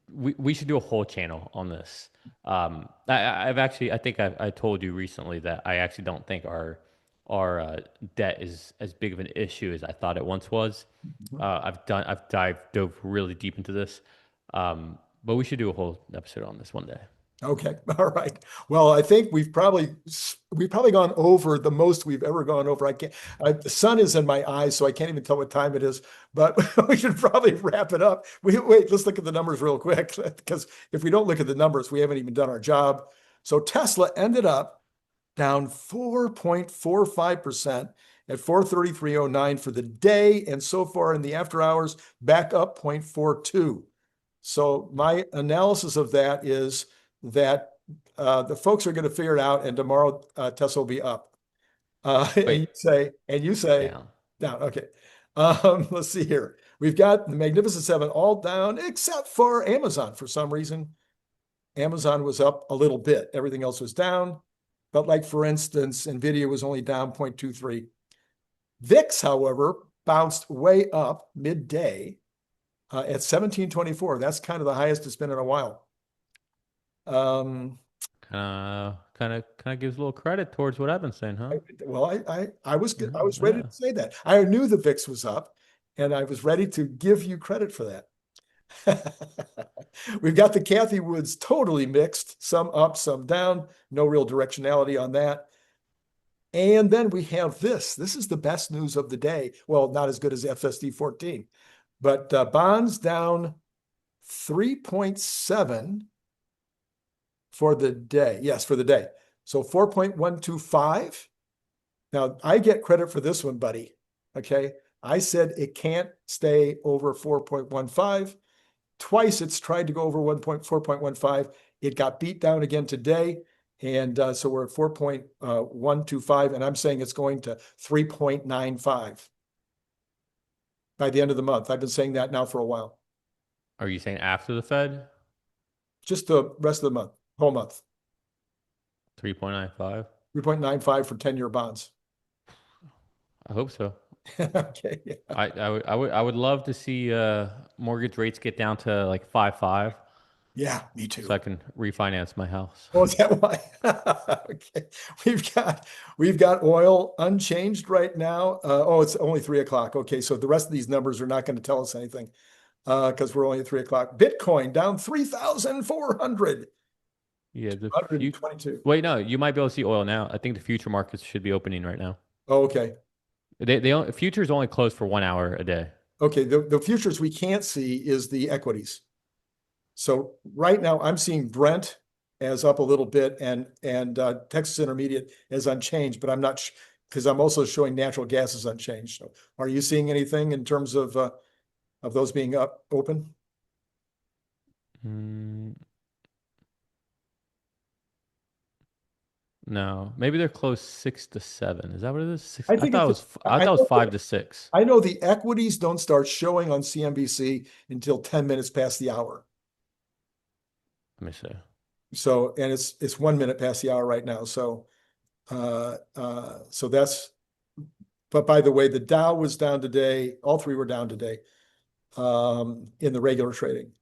[SPEAKER 2] we should do a whole channel on this. I've actually I think I told you recently that I actually don't think our debt is as big of an issue as I thought it once was. I've dove really deep into this, but we should do a whole episode on this one day.
[SPEAKER 1] Okay. All right. Well, I think we've probably gone over the most we've ever gone over. The sun is in my eyes, so I can't even tell what time it is, but we should probably wrap it up. Wait, let's look at the numbers real quick, because if we don't look at the numbers, we haven't even done our job. So Tesla ended up down 4.45% at 433.09 for the day, and so far in the after hours, back up 0.42. So my analysis of that is that the folks are going to figure it out, and tomorrow Tesla will be up.
[SPEAKER 2] Wait,
[SPEAKER 1] And you say
[SPEAKER 2] down.
[SPEAKER 1] down. Okay. Let's see here. We've got the Magnificent Seven all down except for Amazon. For some reason, Amazon was up a little bit. Everything else was down. But like, for instance, NVIDIA was only down 0.23. VIX, however, bounced way up midday at 1724. That's kind of the highest it's been in a while.
[SPEAKER 2] Kind of gives a little credit towards what I've been saying, huh?
[SPEAKER 1] I was ready
[SPEAKER 2] Yeah.
[SPEAKER 1] to say that. I knew the VIX was up, and I was ready to give you credit for that. We've got the Cathie Woods totally mixed, some up, some down, no real directionality on that. And then we have this. This is the best news of the day. Well, not as good as FSD 14, but bonds down 3.7 for the day. Yes, for the day. So 4.125. Now, I get credit for this one, buddy. Okay. I said it can't stay over 4.15. Twice it's tried to go over 4.15. It got beat down again today. And so we're at 4.125. And I'm saying it's going to 3.95 by the end of the month. I've been saying that now for a while.
[SPEAKER 2] Are you saying after the Fed?
[SPEAKER 1] Just the rest of the month, whole month.
[SPEAKER 2] 3.95?
[SPEAKER 1] 3.95 for 10-year bonds.
[SPEAKER 2] I hope so.
[SPEAKER 1] Okay. Yeah.
[SPEAKER 2] I would love to see mortgage rates get down to like 5.5.
[SPEAKER 1] Yeah, me
[SPEAKER 2] so
[SPEAKER 1] too.
[SPEAKER 2] I can refinance my house.
[SPEAKER 1] Oh, is that why? Okay. We've got oil unchanged right now. Oh, it's only 3 o'clock. Okay, so the rest of these numbers are not going to tell us anything because we're only at 3 o'clock. Bitcoin down 3,400,
[SPEAKER 2] Yeah, the future.
[SPEAKER 1] 122.
[SPEAKER 2] Wait, no, you might be able to see oil now. I think the future markets should be opening right now.
[SPEAKER 1] Oh, okay.
[SPEAKER 2] Futures only close for 1 hour a day.
[SPEAKER 1] Okay, the futures we can't see is the equities. So right now I'm seeing Brent as up a little bit and Texas Intermediate as unchanged, but I'm not because I'm also showing natural gas as unchanged. So are you seeing anything in terms of those being up open?
[SPEAKER 2] Mm, no, maybe they're close 6 to 7. Is that what it is? Six,
[SPEAKER 1] I
[SPEAKER 2] I
[SPEAKER 1] think
[SPEAKER 2] thought
[SPEAKER 1] it's
[SPEAKER 2] it was. I thought it was 5 to 6.
[SPEAKER 1] I know the equities don't start showing on CNBC until 10 minutes past the hour.
[SPEAKER 2] Let me see.
[SPEAKER 1] So and it's 1 minute past the hour right now. So so that's but by the way, the Dow was down today. All three were down today in the regular trading.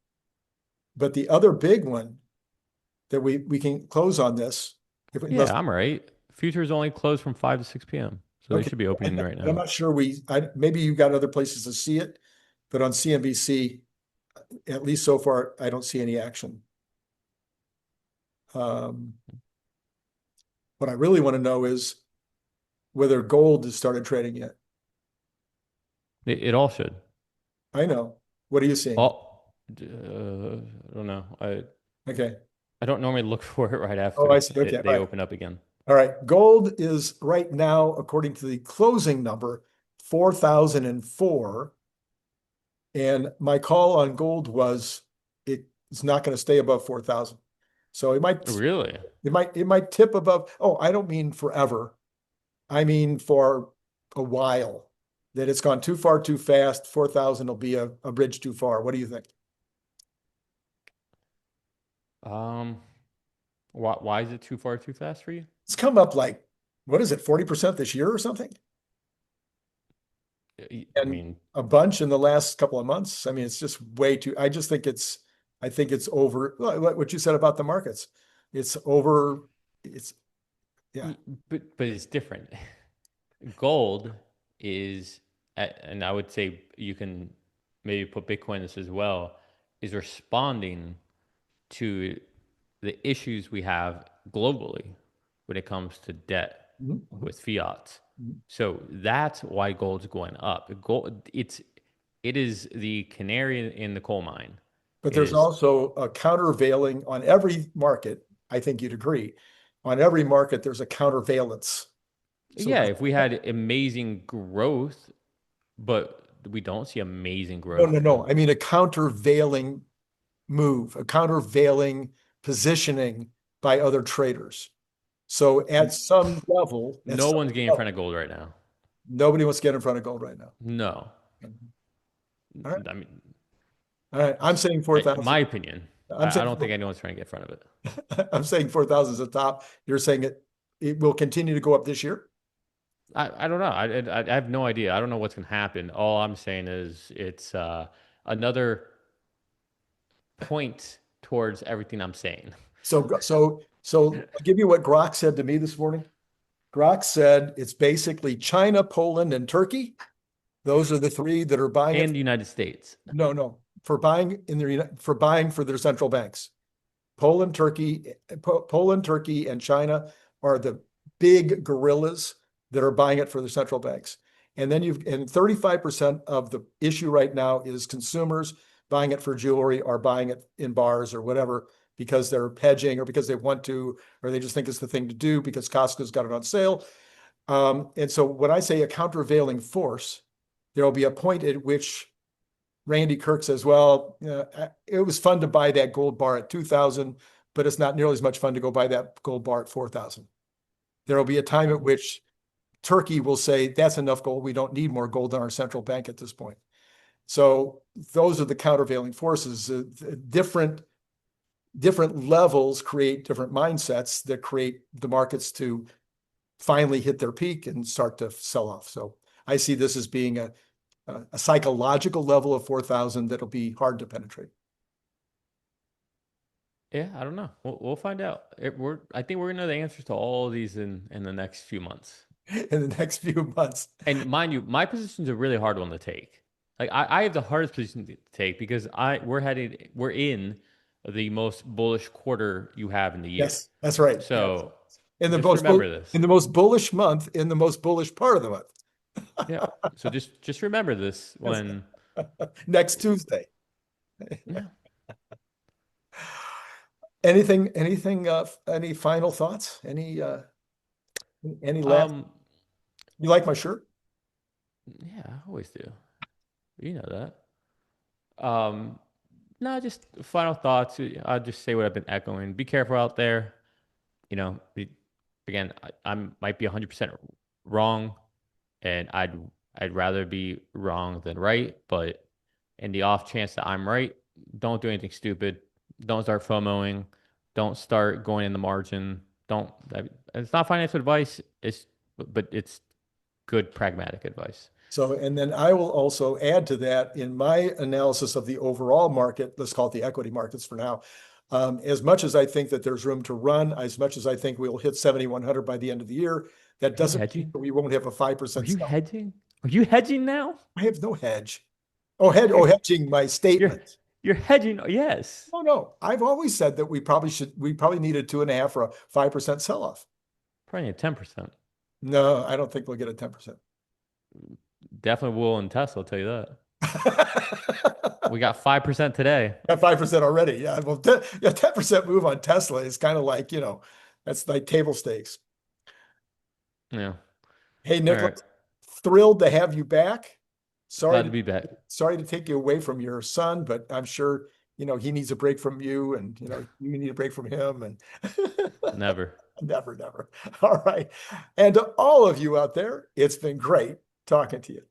[SPEAKER 1] But the other big one that we can close on this, if unless
[SPEAKER 2] Yeah, I'm right. Futures only close from 5 to 6 p.m. So they
[SPEAKER 1] okay,
[SPEAKER 2] should be opening right
[SPEAKER 1] I'm
[SPEAKER 2] now.
[SPEAKER 1] not sure maybe you got other places to see it, but on CNBC, at least so far, I don't see any action. Um, what I really want to know is whether gold has started trading yet.
[SPEAKER 2] It all should.
[SPEAKER 1] I know. What are you seeing?
[SPEAKER 2] I don't know.
[SPEAKER 1] Okay.
[SPEAKER 2] I don't normally look for it right
[SPEAKER 1] Oh, I
[SPEAKER 2] after
[SPEAKER 1] see. Okay. All
[SPEAKER 2] they
[SPEAKER 1] right.
[SPEAKER 2] open up again.
[SPEAKER 1] All right. Gold is right now, according to the closing number, 4,004. And my call on gold was it's not going to stay above 4,000. So
[SPEAKER 2] Really?
[SPEAKER 1] it might tip above. Oh, I don't mean forever. I mean for a while. That it's gone too far too fast. 4,000 will be a bridge too far. What do you think?
[SPEAKER 2] Um, why is it too far too fast for you?
[SPEAKER 1] It's come up like, what is it, 40% this year or something?
[SPEAKER 2] I
[SPEAKER 1] And
[SPEAKER 2] mean,
[SPEAKER 1] a bunch in the last couple of months. I mean, it's just way too, I think it's over like what you said about the markets. It's over, it's, yeah.
[SPEAKER 2] but it's different. Gold is, and I would say you can maybe put Bitcoin in this as well, is responding to the issues we have globally when it comes to debt
[SPEAKER 1] Mhm, mhm,
[SPEAKER 2] with fiat.
[SPEAKER 1] mhm.
[SPEAKER 2] So that's why gold's going up. It is the canary in the coal mine.
[SPEAKER 1] But
[SPEAKER 2] It
[SPEAKER 1] there's
[SPEAKER 2] is,
[SPEAKER 1] also a countervailing on every market. I think you'd agree. On every market, there's a countervalence. So
[SPEAKER 2] yeah, if we had amazing growth, but we don't see amazing
[SPEAKER 1] no,
[SPEAKER 2] growth
[SPEAKER 1] no,
[SPEAKER 2] right
[SPEAKER 1] no.
[SPEAKER 2] now.
[SPEAKER 1] I mean a countervailing move, a countervailing positioning by other traders. So at
[SPEAKER 2] No
[SPEAKER 1] some
[SPEAKER 2] one's getting in front
[SPEAKER 1] level,
[SPEAKER 2] of gold right now.
[SPEAKER 1] nobody wants to get in front of gold right now.
[SPEAKER 2] No.
[SPEAKER 1] All right.
[SPEAKER 2] I mean,
[SPEAKER 1] All right. I'm saying
[SPEAKER 2] in my
[SPEAKER 1] 4,000.
[SPEAKER 2] opinion,
[SPEAKER 1] I'm
[SPEAKER 2] I
[SPEAKER 1] saying
[SPEAKER 2] don't think anyone's trying to get in front of it.
[SPEAKER 1] I'm saying 4,000 is the top. You're saying it will continue to go up this year?
[SPEAKER 2] I don't know. I have no idea. I don't know what's going to happen. All I'm saying is it's another point towards everything I'm saying.
[SPEAKER 1] So I'll give you what Grok said to me this morning. Grok said it's basically China, Poland, and Turkey. Those are the three that are buying
[SPEAKER 2] And
[SPEAKER 1] it.
[SPEAKER 2] the United States.
[SPEAKER 1] No, for buying for their central banks. Poland, Turkey, and China are the big gorillas that are buying it for the central banks. And then 35% of the issue right now is consumers buying it for jewelry or buying it in bars or whatever because they're hedging or because they want to, or they just think it's the thing to do because Costco's got it on sale. And so when I say a countervailing force, there will be a point at which Randy Kirk says, well, it was fun to buy that gold bar at 2,000, but it's not nearly as much fun to go buy that gold bar at 4,000. There will be a time at which Turkey will say, that's enough gold. We don't need more gold in our central bank at this point. So those are the countervailing forces. Different levels create different mindsets that create the markets to finally hit their peak and start to sell off. So I see this as being a psychological level of 4,000 that'll be hard to penetrate.
[SPEAKER 2] Yeah, I don't know. We'll find out. I think we're gonna know the answers to all of these in the next few months.
[SPEAKER 1] in the next few months.
[SPEAKER 2] And mind you, my position's a really hard one to take. Like I have the hardest position to take because we're in the most bullish quarter you have in the year.
[SPEAKER 1] Yes, that's right. Yes.
[SPEAKER 2] So just remember this.
[SPEAKER 1] In the most bullish month, in the most bullish part of the month.
[SPEAKER 2] Yeah. So just remember this
[SPEAKER 1] Yes.
[SPEAKER 2] when
[SPEAKER 1] Next Tuesday.
[SPEAKER 2] yeah.
[SPEAKER 1] Any final thoughts? Any last?
[SPEAKER 2] Um
[SPEAKER 1] You like my shirt?
[SPEAKER 2] yeah, I always do. You know that. No, just final thoughts. I'll just say what I've been echoing. Be careful out there. You know, again, I might be 100% wrong, and I'd rather be wrong than right. But in the off chance that I'm right, don't do anything stupid. Don't start FOMOing. Don't start going in the margin. Don't. It's not financial advice. But it's good pragmatic advice.
[SPEAKER 1] So, and then I will also add to that in my analysis of the overall market, let's call it the equity markets for now. As much as I think that there's room to run, as much as I think we'll hit 7,100 by the end of the year, that
[SPEAKER 2] Are you
[SPEAKER 1] doesn't mean
[SPEAKER 2] hedging?
[SPEAKER 1] that we won't have a
[SPEAKER 2] Are
[SPEAKER 1] 5%
[SPEAKER 2] you
[SPEAKER 1] sell.
[SPEAKER 2] hedging? Are you hedging now?
[SPEAKER 1] I have no hedge.
[SPEAKER 2] You're
[SPEAKER 1] Hedging my
[SPEAKER 2] you're
[SPEAKER 1] statement.
[SPEAKER 2] you're hedging. Yes.
[SPEAKER 1] Oh no, I've always said that we probably need a 2.5 or a 5% sell-off.
[SPEAKER 2] Probably at 10%.
[SPEAKER 1] No, I don't think we'll get a 10%.
[SPEAKER 2] Definitely will in Tesla, I'll tell you that. We got 5% today.
[SPEAKER 1] Got 5% already. Yeah. Well, 10% move on Tesla is kind of like, that's like table stakes.
[SPEAKER 2] Yeah.
[SPEAKER 1] Hey,
[SPEAKER 2] All right.
[SPEAKER 1] Nicholas, thrilled to have you back. Sorry
[SPEAKER 2] Glad to
[SPEAKER 1] to
[SPEAKER 2] be back.
[SPEAKER 1] sorry to take you away from your son, but I'm sure, he needs a break from you and, you need a break from him and
[SPEAKER 2] Never.
[SPEAKER 1] never, never. All right. And to all of you out there, it's been great talking to you.